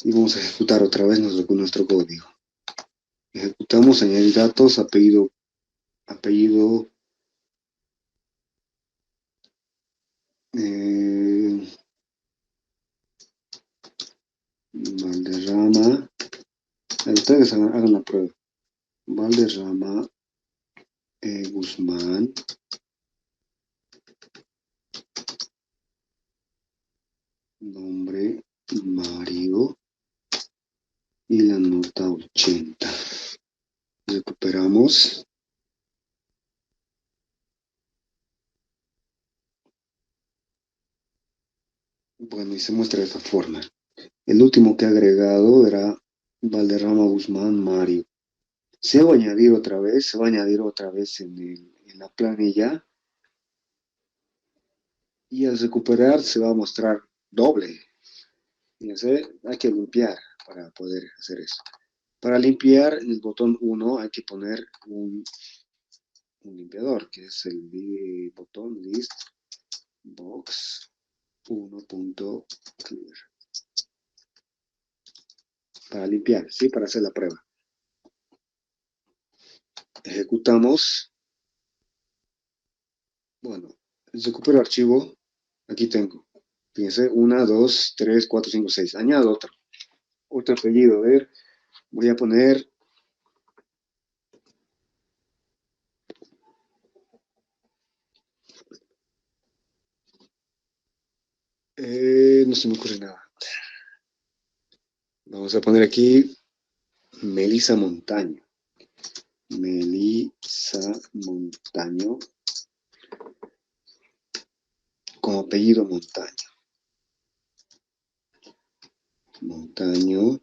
Y vamos a ejecutar otra vez nuestro código. Ejecutamos, añadir datos, apellido Valderrama. Ustedes hagan la prueba. Valderrama Guzmán. Nombre Mario. Y la nota 80. Recuperamos. Bueno, y se muestra de esta forma. El último que he agregado era Valderrama Guzmán Mario. Se va a añadir otra vez, en la planilla. Y al recuperar se va a mostrar doble. Fíjense, hay que limpiar para poder hacer eso. Para limpiar, en el botón 1 hay que poner un limpiador, que es el botón list box 1.clear. Para limpiar, ¿sí? Para hacer la prueba. Ejecutamos. Bueno, recupero archivo. Aquí tengo. Fíjense, 1, 2, 3, 4, 5, 6. Añado otro apellido. A ver, voy a poner... no se me ocurre nada. Vamos a poner aquí Melissa Montaño. Melissa Montaño. Como apellido Montaño. Montaño.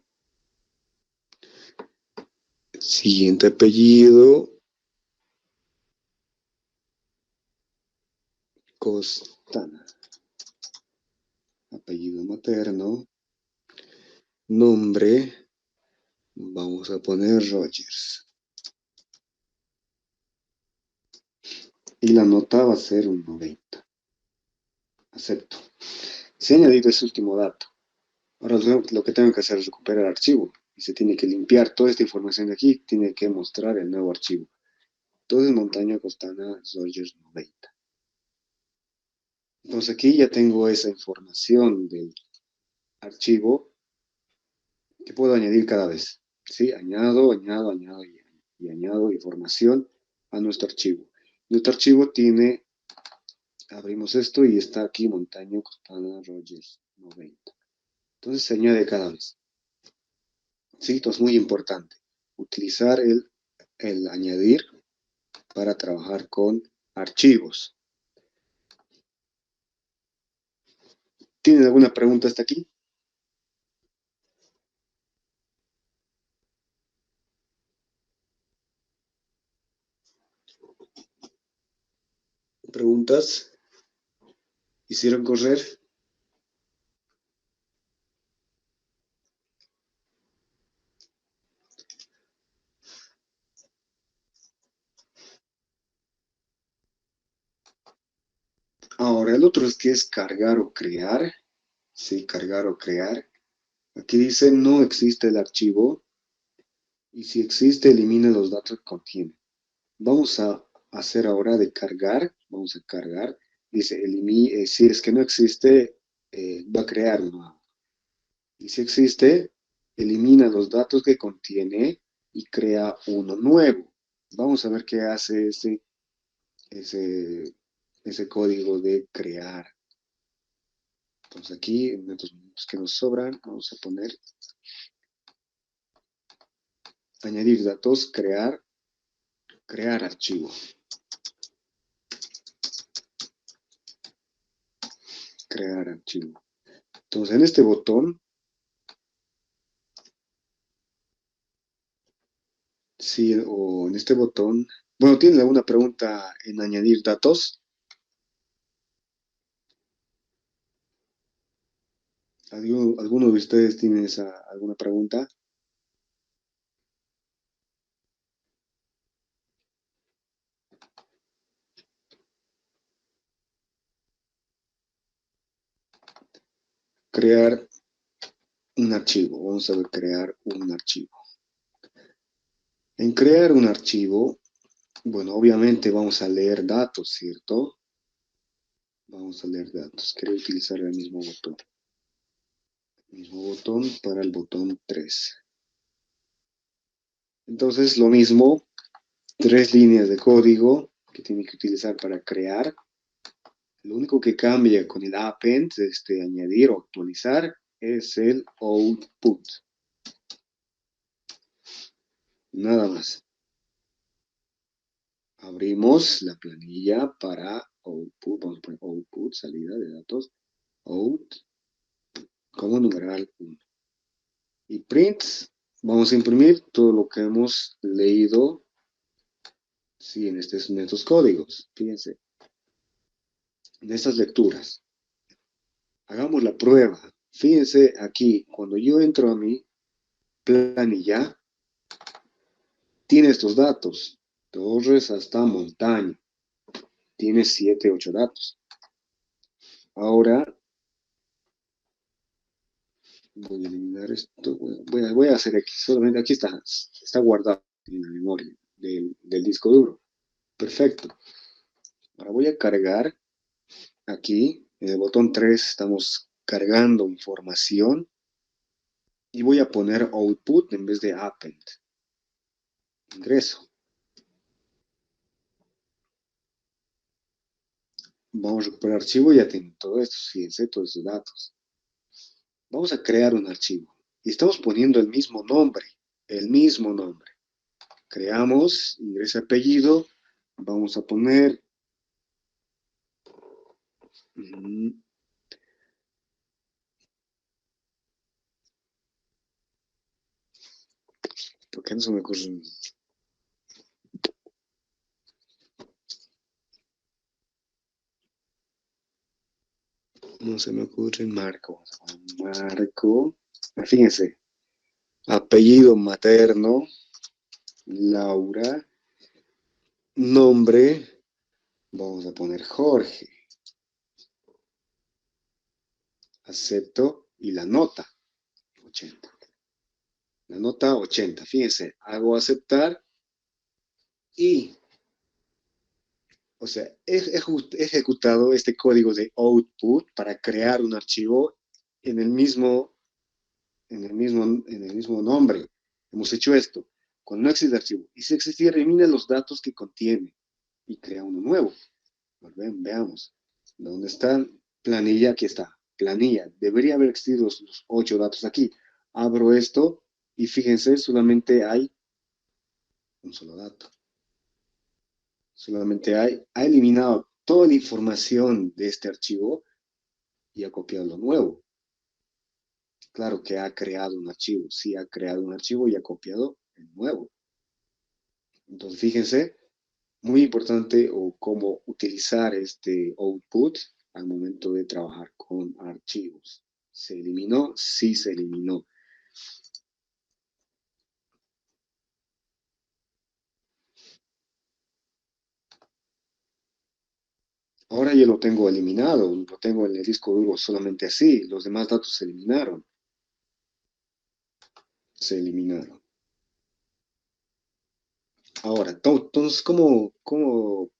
Siguiente apellido. Costana. Apellido materno. Nombre. Vamos a poner Rogers. Y la nota va a ser un 90. Acepto. Se ha añadido ese último dato. Ahora lo que tengo que hacer es recuperar el archivo. Y se tiene que limpiar toda esta información de aquí. Tiene que mostrar el nuevo archivo. Entonces, Montaño Costana Rogers 90. Entonces aquí ya tengo esa información del archivo que puedo añadir cada vez. ¿Sí? Añado y añado información a nuestro archivo. Nuestro archivo tiene, abrimos esto y está aquí Montaño Costana Rogers 90. Entonces se añade cada vez. Sí, esto es muy importante. Utilizar el añadir para trabajar con archivos. ¿Tienen alguna pregunta hasta aquí? ¿Preguntas? ¿Hicieron correr? Ahora, el otro es que es cargar o crear. Sí, cargar o crear. Aquí dice no existe el archivo y si existe elimina los datos que contiene. Vamos a hacer ahora de cargar. Vamos a cargar. Dice si es que no existe, va a crear uno. Y si existe, elimina los datos que contiene y crea uno nuevo. Vamos a ver qué hace ese, ese código de crear. Entonces aquí, en estos minutos que nos sobran, vamos a poner añadir datos, crear archivo. Crear archivo. Entonces en este botón, sí, o en este botón, bueno, ¿tienen alguna pregunta en añadir datos? ¿Alguno de ustedes tiene alguna pregunta? Crear un archivo. Vamos a ver, crear un archivo. En crear un archivo, bueno, obviamente vamos a leer datos, ¿cierto? Vamos a leer datos. Quiero utilizar el mismo botón. El mismo botón para el botón 3. Entonces, lo mismo, 3 líneas de código que tiene que utilizar para crear. Lo único que cambia con el append, añadir o actualizar, es el output. Nada más. Abrimos la planilla para output. Vamos a poner output, salida de datos. Out, como numeral 1. Y print, vamos a imprimir todo lo que hemos leído, sí, en estos códigos. Fíjense, en estas lecturas. Hagamos la prueba. Fíjense aquí, cuando yo entro a mi planilla, tiene estos datos. Torres hasta montaña. Tiene 7, 8 datos. Ahora, voy a eliminar esto. Voy a hacer aquí. Solamente aquí está guardado en la memoria del disco duro. Perfecto. Ahora voy a cargar aquí. En el botón 3 estamos cargando información. Y voy a poner output en vez de append. Ingreso. Vamos a recuperar archivo y ya tengo todo esto, fíjense, todos esos datos. Vamos a crear un archivo. Y estamos poniendo el mismo nombre. El mismo nombre. Creamos, ingreso apellido. Vamos a poner... ¿Por qué no se me ocurre? No se me ocurre Marco. Marco. Fíjense. Apellido materno. Laura. Nombre. Vamos a poner Jorge. Acepto. Y la nota. 80. La nota 80. Fíjense. Hago aceptar. Y, o sea, he ejecutado este código de output para crear un archivo en el mismo nombre. Hemos hecho esto. Cuando no existe archivo. Y si existe, elimina los datos que contiene y crea uno nuevo. Veamos. ¿Dónde está? Planilla, aquí está. Planilla. Debería haber existido los 8 datos aquí. Abro esto y fíjense, solamente hay un solo dato. Solamente ha eliminado toda la información de este archivo y ha copiado lo nuevo. Claro que ha creado un archivo, sí ha creado un archivo y ha copiado el nuevo. Entonces, fíjense, muy importante o cómo utilizar este output al momento de trabajar con archivos. ¿Se eliminó? Sí se eliminó. Ahora ya lo tengo eliminado, lo tengo en el disco duro solamente así. Los demás datos se eliminaron. Se eliminaron. Ahora, entonces, ¿cómo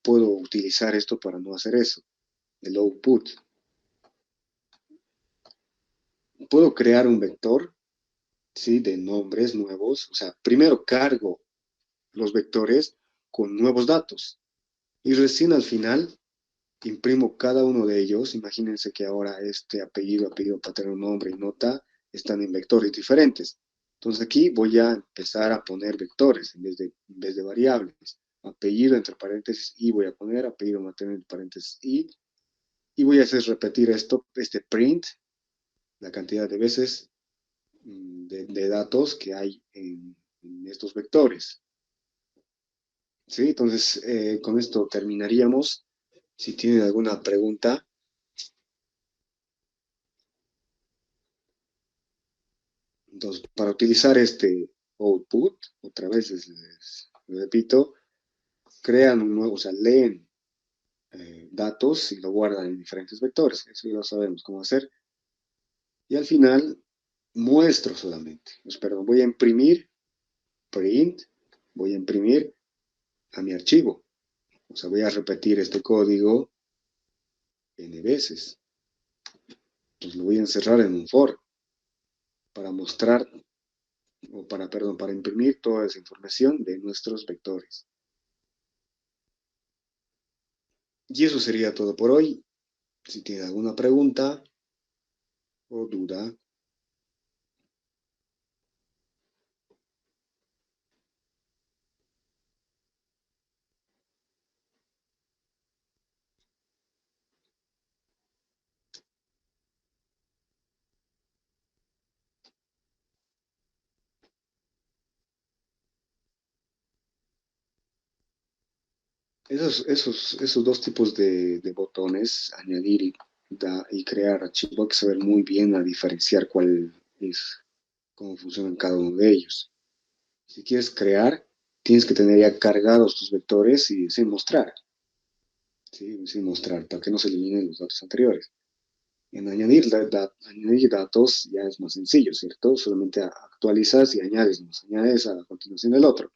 puedo utilizar esto para no hacer eso? El output. Puedo crear un vector, ¿sí? De nombres nuevos. O sea, primero cargo los vectores con nuevos datos. Y recién al final imprimo cada uno de ellos. Imagínense que ahora este apellido paterno, nombre y nota están en vectores diferentes. Entonces aquí voy a empezar a poner vectores en vez de variables. Apellido entre paréntesis y voy a poner apellido materno entre paréntesis y voy a hacer repetir este print, la cantidad de veces de datos que hay en estos vectores. ¿Sí? Entonces, con esto terminaríamos. Si tienen alguna pregunta. Entonces, para utilizar este output, otra vez les repito, crean un nuevo, o sea, leen datos y lo guardan en diferentes vectores. Eso ya lo sabemos cómo hacer. Y al final muestro solamente. Pues, perdón, voy a imprimir, print, voy a imprimir a mi archivo. O sea, voy a repetir este código n veces. Entonces lo voy a encerrar en un for para mostrar, para imprimir toda esa información de nuestros vectores. Y eso sería todo por hoy. Si tiene alguna pregunta o duda. Esos dos tipos de botones, añadir y crear archivo, hay que saber muy bien a diferenciar cuál es, cómo funcionan cada uno de ellos. Si quieres crear, tienes que tener ya cargados tus vectores y sin mostrar. ¿Sí? Sin mostrar, para que no se eliminen los datos anteriores. En añadir datos ya es más sencillo, ¿cierto? Solamente actualizas y añades a continuación el otro.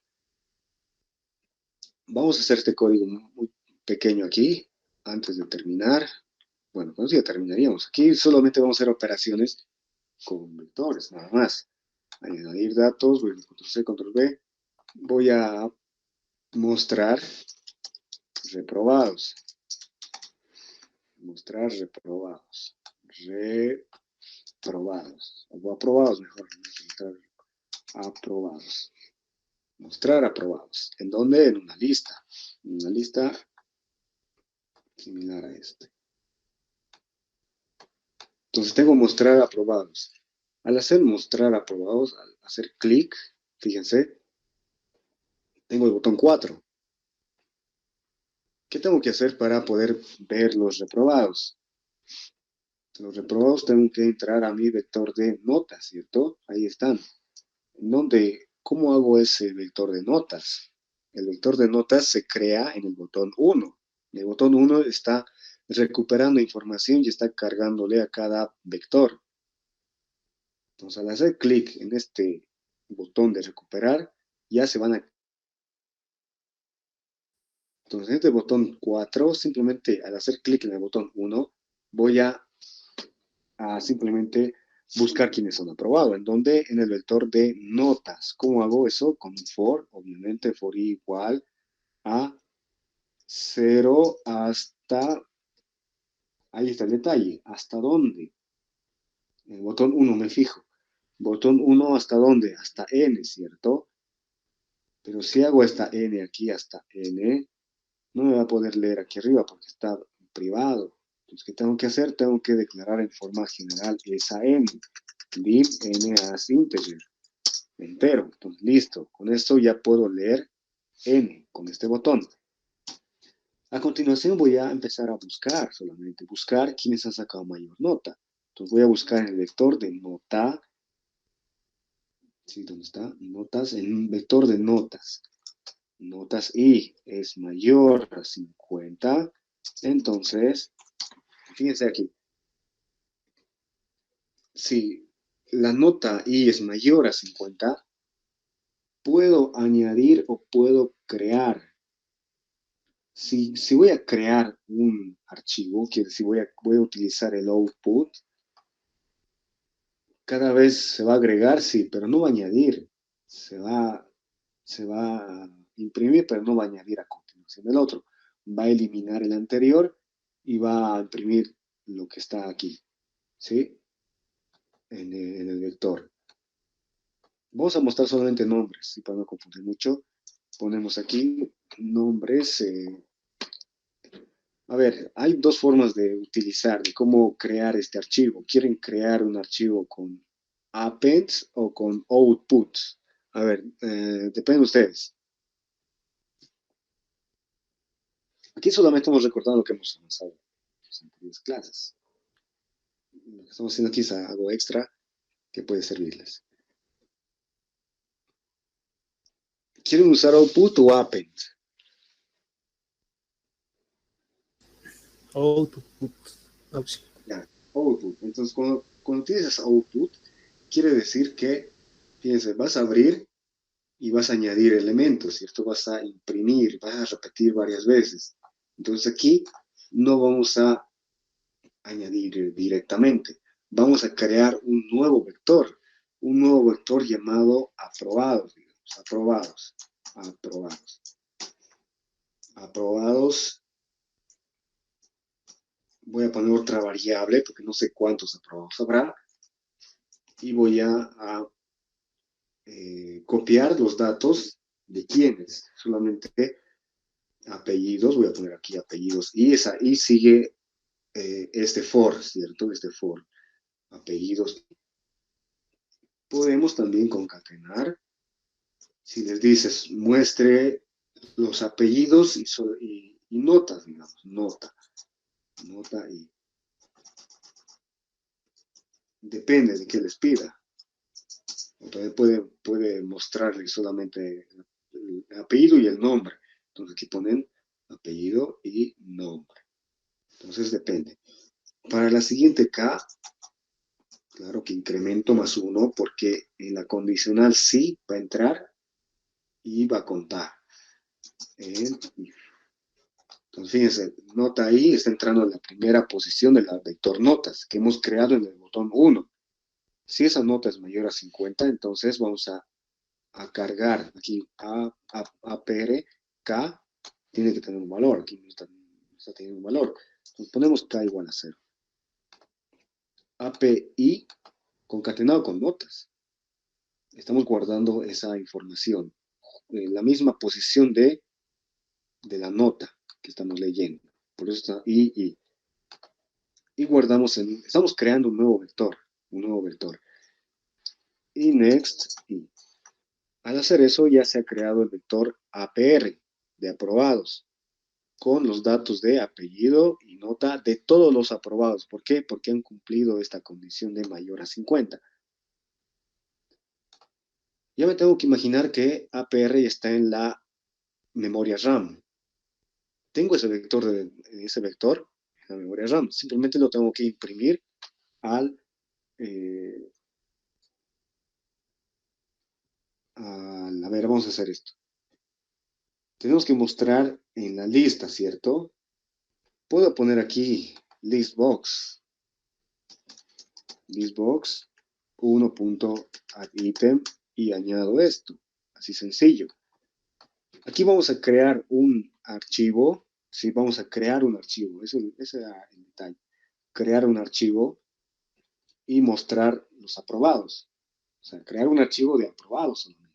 Vamos a hacer este código muy pequeño aquí, antes de terminar. Bueno, pues ya terminaríamos. Aquí solamente vamos a hacer operaciones con vectores, nada más. Añadir datos, voy a Ctrl+C, Ctrl+V. Voy a mostrar reprobados. Mostrar reprobados. Reprobados. O aprobados mejor. Mostrar aprobados. Mostrar aprobados. ¿En dónde? En una lista. En una lista similar a este. Entonces tengo mostrar aprobados. Al hacer mostrar aprobados, al hacer clic, fíjense, tengo el botón 4. ¿Qué tengo que hacer para poder ver los reprobados? Los reprobados tengo que entrar a mi vector de notas, ¿cierto? Ahí están. ¿Cómo hago ese vector de notas? El vector de notas se crea en el botón 1. El botón 1 está recuperando información y está cargándole a cada vector. Entonces, al hacer clic en este botón de recuperar, ya se van a... Entonces, en este botón 4, simplemente al hacer clic en el botón 1, voy a simplemente buscar quiénes son aprobados. ¿En dónde? En el vector de notas. ¿Cómo hago eso? Con un for, obviamente, for i igual a 0 hasta... Ahí está el detalle. ¿Hasta dónde? En el botón 1 me fijo. Botón 1 ¿hasta dónde? Hasta n, ¿cierto? Pero si hago esta n aquí hasta n, no me va a poder leer aquí arriba porque está privado. Entonces, ¿qué tengo que hacer? Tengo que declarar en forma general esa n. Div n as integer. Entero. Entonces, listo. Con esto ya puedo leer n con este botón. A continuación voy a empezar a buscar, solamente buscar quiénes han sacado mayor nota. Entonces voy a buscar en el vector de nota. ¿Sí? ¿Dónde está? Notas, en un vector de notas. Notas i es mayor a 50. Entonces, fíjense aquí. Si la nota i es mayor a 50, puedo añadir o puedo crear. Si voy a crear un archivo, quiere decir voy a utilizar el output, cada vez se va a agregar, sí, pero no va a añadir. Se va a imprimir, pero no va a añadir a continuación el otro. Va a eliminar el anterior y va a imprimir lo que está aquí, ¿sí? En el vector. Vamos a mostrar solamente nombres, y para no confundir mucho, ponemos aquí nombres. A ver, hay dos formas de utilizar, de cómo crear este archivo. ¿Quieren crear un archivo con appends o con outputs? A ver, depende de ustedes. Aquí solamente estamos recordando lo que hemos avanzado en las anteriores clases. Lo que estamos haciendo aquí es algo extra que puede servirles. ¿Quieren usar output o append? Output. Ya, output. Entonces, cuando utilizas output, quiere decir que, fíjense, vas a abrir y vas a añadir elementos, ¿cierto? Vas a imprimir, vas a repetir varias veces. Entonces aquí no vamos a añadir directamente. Vamos a crear un nuevo vector llamado aprobados, digamos, aprobados. Voy a poner otra variable porque no sé cuántos aprobados habrá y voy a copiar los datos de quiénes, solamente apellidos, voy a poner aquí apellidos y sigue este for, ¿cierto? Este for, apellidos. Podemos también concatenar. Si les dices, muestre los apellidos y notas, digamos, nota y depende de qué les pida. O también puede mostrarle solamente el apellido y el nombre. Entonces aquí ponen apellido y nombre. Entonces depende. Para la siguiente K, claro que incremento más 1 porque en la condicional sí va a entrar y va a contar. Entonces, fíjense, nota ahí está entrando en la primera posición del vector notas que hemos creado en el botón 1. Si esa nota es mayor a 50, entonces vamos a cargar aquí APR, K, tiene que tener un valor. Aquí no está teniendo un valor. Entonces ponemos K igual a 0. API concatenado con notas. Estamos guardando esa información. La misma posición de la nota que estamos leyendo. Por eso está I. Y guardamos estamos creando un nuevo vector. Y next, I. Al hacer eso ya se ha creado el vector APR de aprobados con los datos de apellido y nota de todos los aprobados. ¿Por qué? Porque han cumplido esta condición de mayor a 50. Ya me tengo que imaginar que APR está en la memoria RAM. Tengo ese vector en la memoria RAM. Simplemente lo tengo que imprimir a ver, vamos a hacer esto. Tenemos que mostrar en la lista, ¿cierto? Puedo poner aquí listbox 1.addItem y añado esto. Así sencillo. Aquí vamos a crear un archivo. Sí, vamos a crear un archivo. Ese es el detalle. Crear un archivo y mostrar los aprobados. O sea, crear un archivo de aprobados solamente.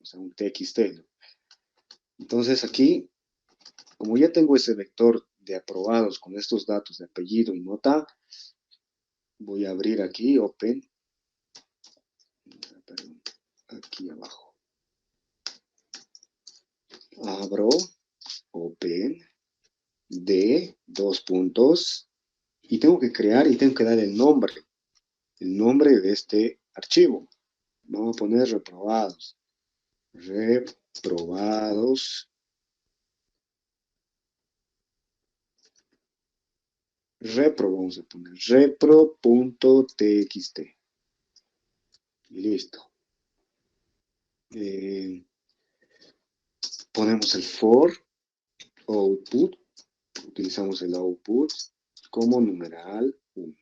O sea, un TXT, ¿no? Entonces aquí, como ya tengo ese vector de aprobados con estos datos de apellido y nota, voy a abrir aquí, Open, perdón, aquí abajo. Abro, Open, de, dos puntos, y tengo que crear y tengo que dar el nombre de este archivo. Vamos a poner reprobados. Reprobados. Vamos a poner repro.txt. Y listo. Ponemos el for output. Utilizamos el output como numeral 1.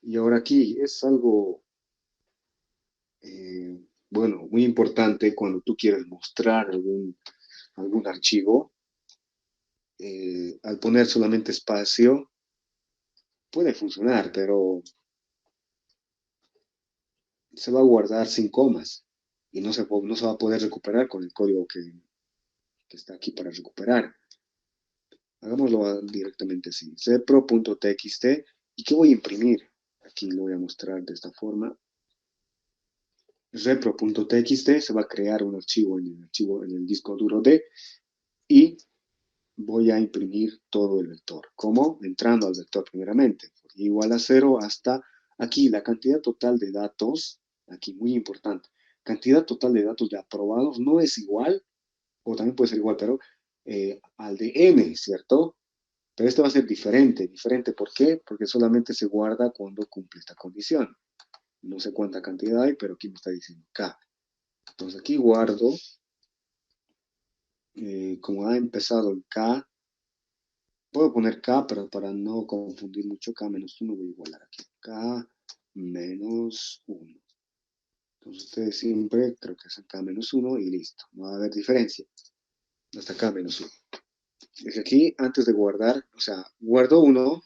Y ahora aquí es algo, bueno, muy importante cuando tú quieres mostrar algún archivo. Al poner solamente espacio, puede funcionar, pero se va a guardar sin comas y no se va a poder recuperar con el código que está aquí para recuperar. Hagámoslo directamente así, repro.txt. ¿Y qué voy a imprimir? Aquí lo voy a mostrar de esta forma. Repro.txt, se va a crear un archivo en el disco duro D y voy a imprimir todo el vector. ¿Cómo? Entrando al vector primeramente. Igual a 0 hasta aquí, la cantidad total de datos, aquí muy importante, cantidad total de datos de aprobados no es igual, o también puede ser igual, pero al de n, ¿cierto? Pero este va a ser diferente. ¿Diferente por qué? Porque solamente se guarda cuando cumple esta condición. No sé cuánta cantidad hay, pero aquí me está diciendo k. Entonces aquí guardo, como ha empezado el k, puedo poner k, pero para no confundir mucho, k-1 voy a igualar aquí. k-1. Entonces ustedes siempre creo que hacen k-1 y listo. No va a haber diferencia. Hasta k-1. Es aquí, antes de guardar, o sea, guardo 1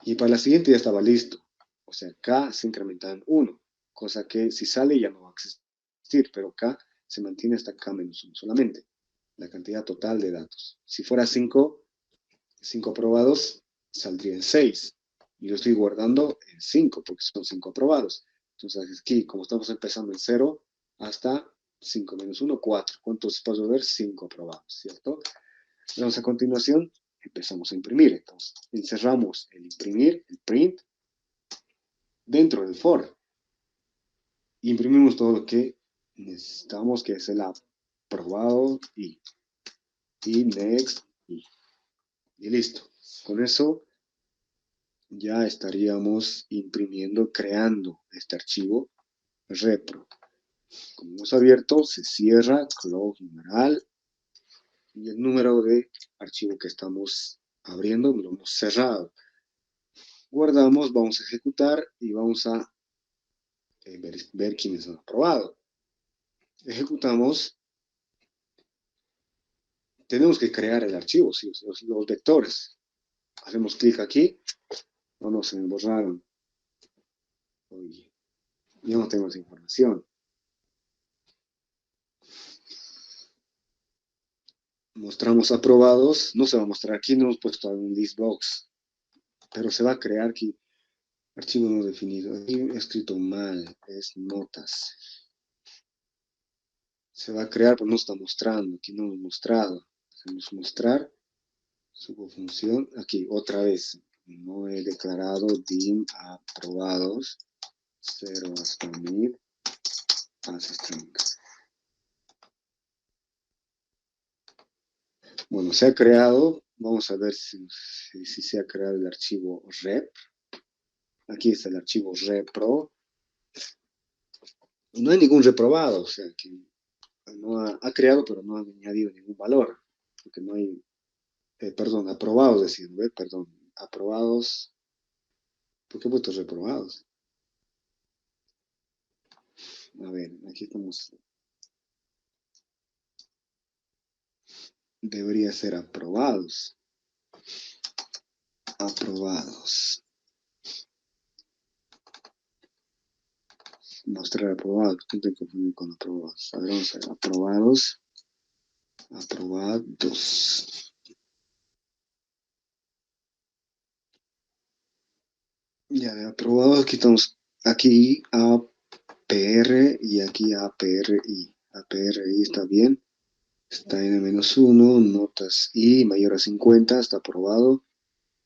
y para la siguiente ya estaba listo. O sea, k se incrementa en 1, cosa que si sale ya no va a existir, pero k se mantiene hasta k-1 solamente, la cantidad total de datos. Si fuera 5 aprobados, saldría en 6. Y lo estoy guardando en 5, porque son 5 aprobados. Entonces aquí, como estamos empezando en 0, hasta 5 menos 1, 4. ¿Cuántos pasos a ver? 5 aprobados, ¿cierto? Entonces a continuación, empezamos a imprimir. Entonces, encerramos el imprimir, el print, dentro del for. Y imprimimos todo lo que necesitamos, que es el aprobado y next y listo. Con eso ya estaríamos imprimiendo, creando este archivo repro. Como hemos abierto, se cierra, close numeral, y el número de archivo que estamos abriendo lo hemos cerrado. Guardamos, vamos a ejecutar y vamos a ver quiénes han aprobado. Ejecutamos. Tenemos que crear el archivo, ¿sí? Los vectores. Hacemos clic aquí. No, se me borraron. Oye, yo no tengo esa información. Mostramos aprobados. No se va a mostrar aquí, no hemos puesto algún list box. Pero se va a crear aquí. Archivo no definido. Aquí he escrito mal. Es notas. Se va a crear, pero no está mostrando. Aquí no hemos mostrado. Hacemos mostrar. Subo función. Aquí, otra vez. No he declarado dim aprobados. 0 hasta 1000. As string. Bueno, se ha creado. Vamos a ver si se ha creado el archivo rep. Aquí está el archivo repro. No hay ningún reprobado, o sea que no ha creado, pero no ha añadido ningún valor. Porque no hay, perdón, aprobados, decir, perdón, aprobados. ¿Por qué he puesto reprobados? A ver, aquí estamos. Debería ser aprobados. Aprobados. Mostrar aprobados. ¿Qué tengo que confundir con aprobados? A ver, vamos a ver. Aprobados. Aprobados. Ya de aprobados, quitamos aquí APR y aquí APRI. APRI está bien. Está en -1, notas I mayor a 50, está aprobado.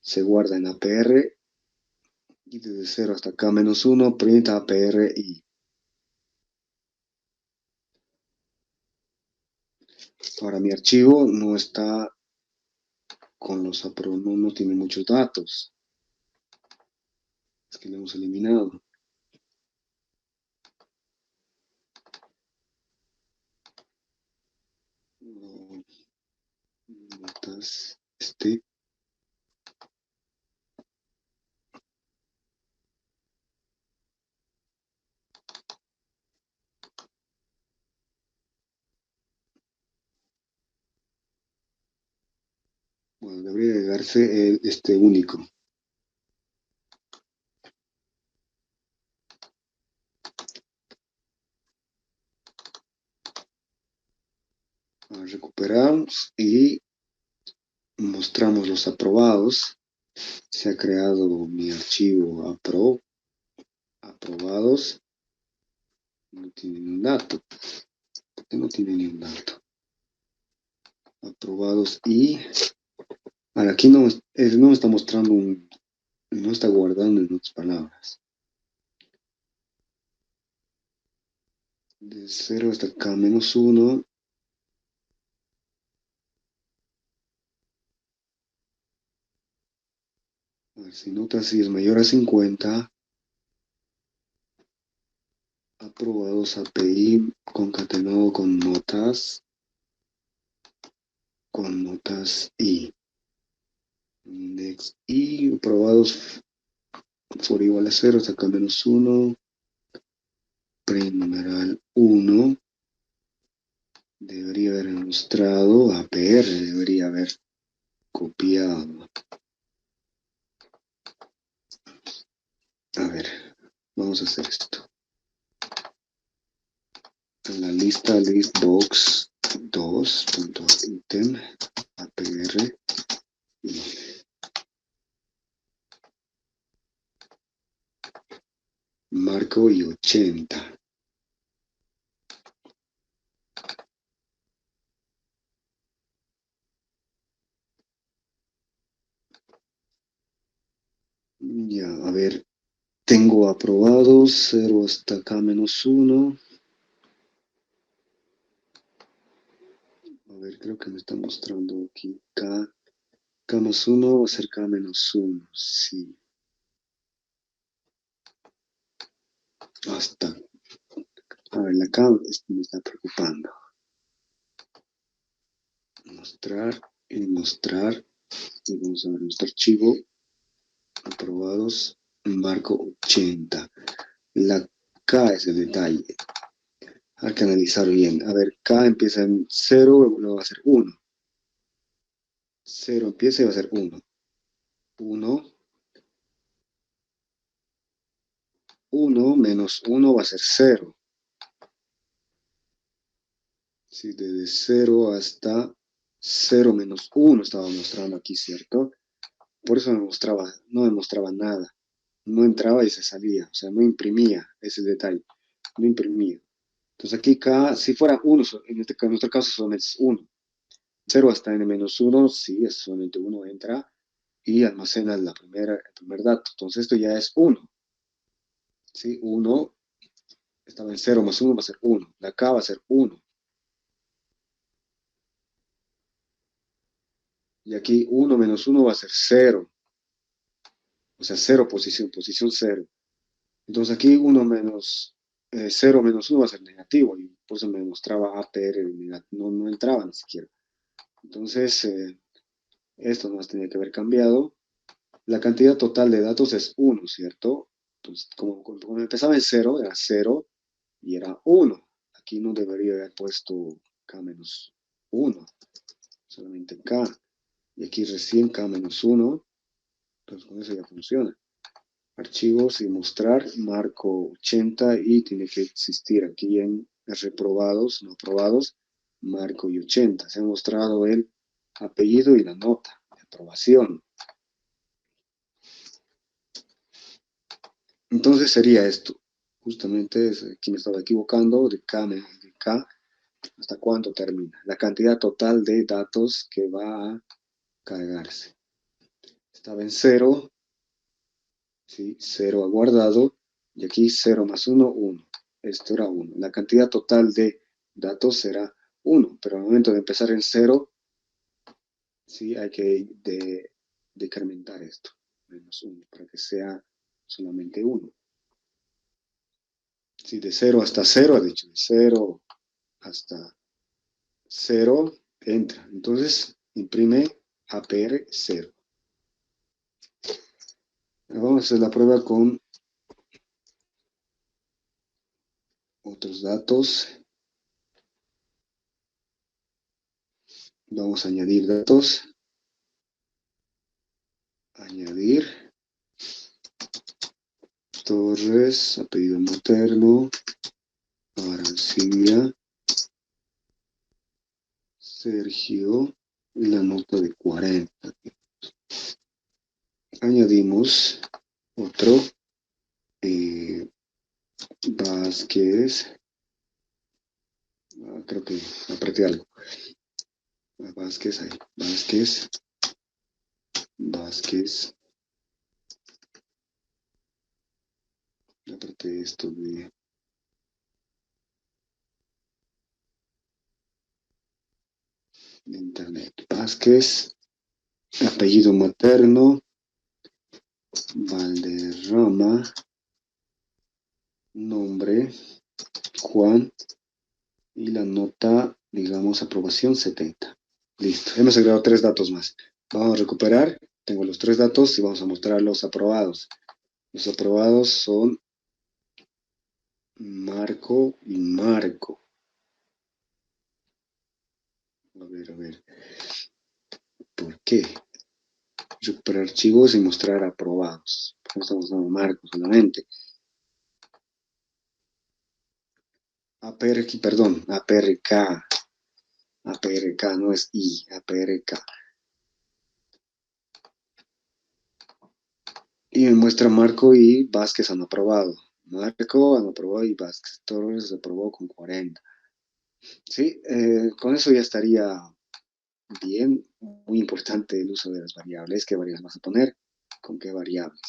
Se guarda en APR y desde 0 hasta acá -1, print APRI. Ahora mi archivo no está con los aprobados, no tiene muchos datos. Es que lo hemos eliminado. Notas, bueno, debería agregarse este único. Recuperamos y mostramos los aprobados. Se ha creado mi archivo aprobados. No tiene ni un dato. ¿Por qué no tiene ni un dato? Aprobados y... Ahora aquí no me está mostrando no está guardando en otras palabras. De 0 hasta acá -1. A ver, si nota si es mayor a 50, aprobados API concatenado con notas I. Index I, aprobados por igual a 0 hasta acá -1. Print numeral 1. Debería haber mostrado APR, debería haber copiado. A ver, vamos a hacer esto. En la lista listbox 2.item APR y marco y 80. Ya, a ver, tengo aprobados 0 hasta acá -1. A ver, creo que me está mostrando aquí K más 1 va a ser K menos 1, sí. Hasta. A ver, la K me está preocupando. Mostrar y mostrar. Y vamos a ver nuestro archivo. Aprobados. Marco 80. La K es el detalle. Hay que analizar bien. A ver, K empieza en 0, luego va a ser 1. 0 empieza y va a ser 1. 1. 1 menos 1 va a ser 0. Sí, desde 0 hasta 0 menos 1 estaba mostrando aquí, ¿cierto? Por eso no me mostraba nada. No entraba y se salía, o sea, no imprimía, ese detalle. No imprimía. Entonces aquí K, si fuera 1, en nuestro caso solamente es 1. 0 hasta n-1, sí, es solamente 1 entra y almacena el primer dato. Entonces esto ya es 1. ¿Sí? 1 estaba en 0 más 1 va a ser 1. La K va a ser 1. Y aquí 1 menos 1 va a ser 0. O sea, 0 posición 0. Entonces aquí 1 menos 0 menos 1 va a ser negativo. Y por eso me mostraba APR negativo. No entraba ni siquiera. Entonces, esto no tenía que haber cambiado. La cantidad total de datos es 1, ¿cierto? Entonces, como empezaba en 0, era 0 y era 1. Aquí no debería haber puesto K menos 1, solamente K. Y aquí recién K menos 1, entonces con eso ya funciona. Archivos y mostrar, marco 80 y tiene que existir aquí en reprobados, no aprobados, marco y 80. Se ha mostrado el apellido y la nota de aprobación. Entonces sería esto. Justamente aquí me estaba equivocando, de K, ¿hasta cuánto termina? La cantidad total de datos que va a cargarse. Estaba en 0, ¿sí? 0 aguardado, y aquí 0 más 1, 1. Esto era 1. La cantidad total de datos será 1, pero al momento de empezar en 0, ¿sí? Hay que decrementar esto, menos 1, para que sea solamente 1. ¿Sí? De 0 hasta 0, ha dicho, de 0 hasta 0, entra. Entonces, imprime APR 0. Vamos a hacer la prueba con otros datos. Vamos a añadir datos. Añadir. Torres, apellido materno. Arancibia. Sergio. Y la nota de 40. Añadimos otro. Vázquez. Creo que apreté algo. Vázquez, ahí. Vázquez. Apreté esto de internet. Vázquez. Apellido materno. Valderrama. Nombre. Juan. Y la nota, digamos, aprobación 70. Listo. Hemos agregado 3 datos más. Vamos a recuperar. Tengo los 3 datos y vamos a mostrar los aprobados. Los aprobados son Marco y Marco. A ver. ¿Por qué? Recuperar archivos y mostrar aprobados. No estamos dando Marco solamente. APRK, perdón, APRK. APRK no es I, APRK. Y me muestra Marco y Vázquez han aprobado. Marco han aprobado y Vázquez Torres aprobó con 40. Sí, con eso ya estaría bien. Muy importante el uso de las variables. ¿Qué variables vas a poner? ¿Con qué variables?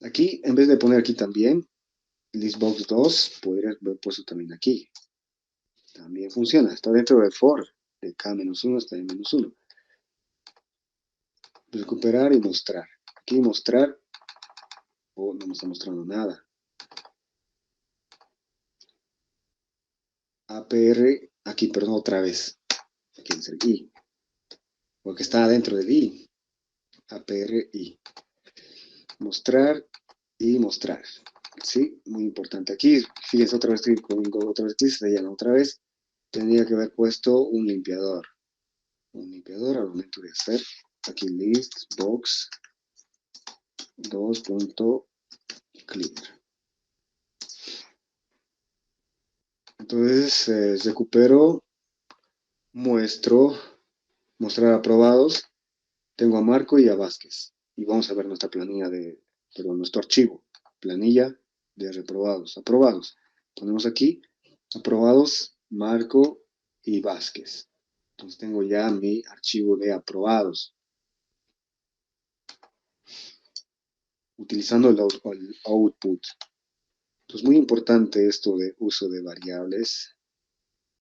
Aquí, en vez de poner aquí también, listbox 2, podría haber puesto también aquí. También funciona. Está dentro del for. De K-1 hasta N-1. Recuperar y mostrar. Aquí mostrar. No me está mostrando nada. APR, aquí, perdón, otra vez. Aquí es el I. Porque está dentro del I. APR, I. Mostrar y mostrar. ¿Sí? Muy importante. Aquí, fíjense otra vez, otra vez, se llama otra vez. Tendría que haber puesto un limpiador. Un limpiador al momento de hacer. Aquí list, box, 2.clear. Entonces, recupero, mostrar aprobados. Tengo a Marco y a Vázquez. Y vamos a ver nuestra planilla nuestro archivo. Planilla de reprobados. Aprobados. Ponemos aquí, aprobados, Marco y Vázquez. Entonces tengo ya mi archivo de aprobados. Utilizando el output. Entonces muy importante esto de uso de variables.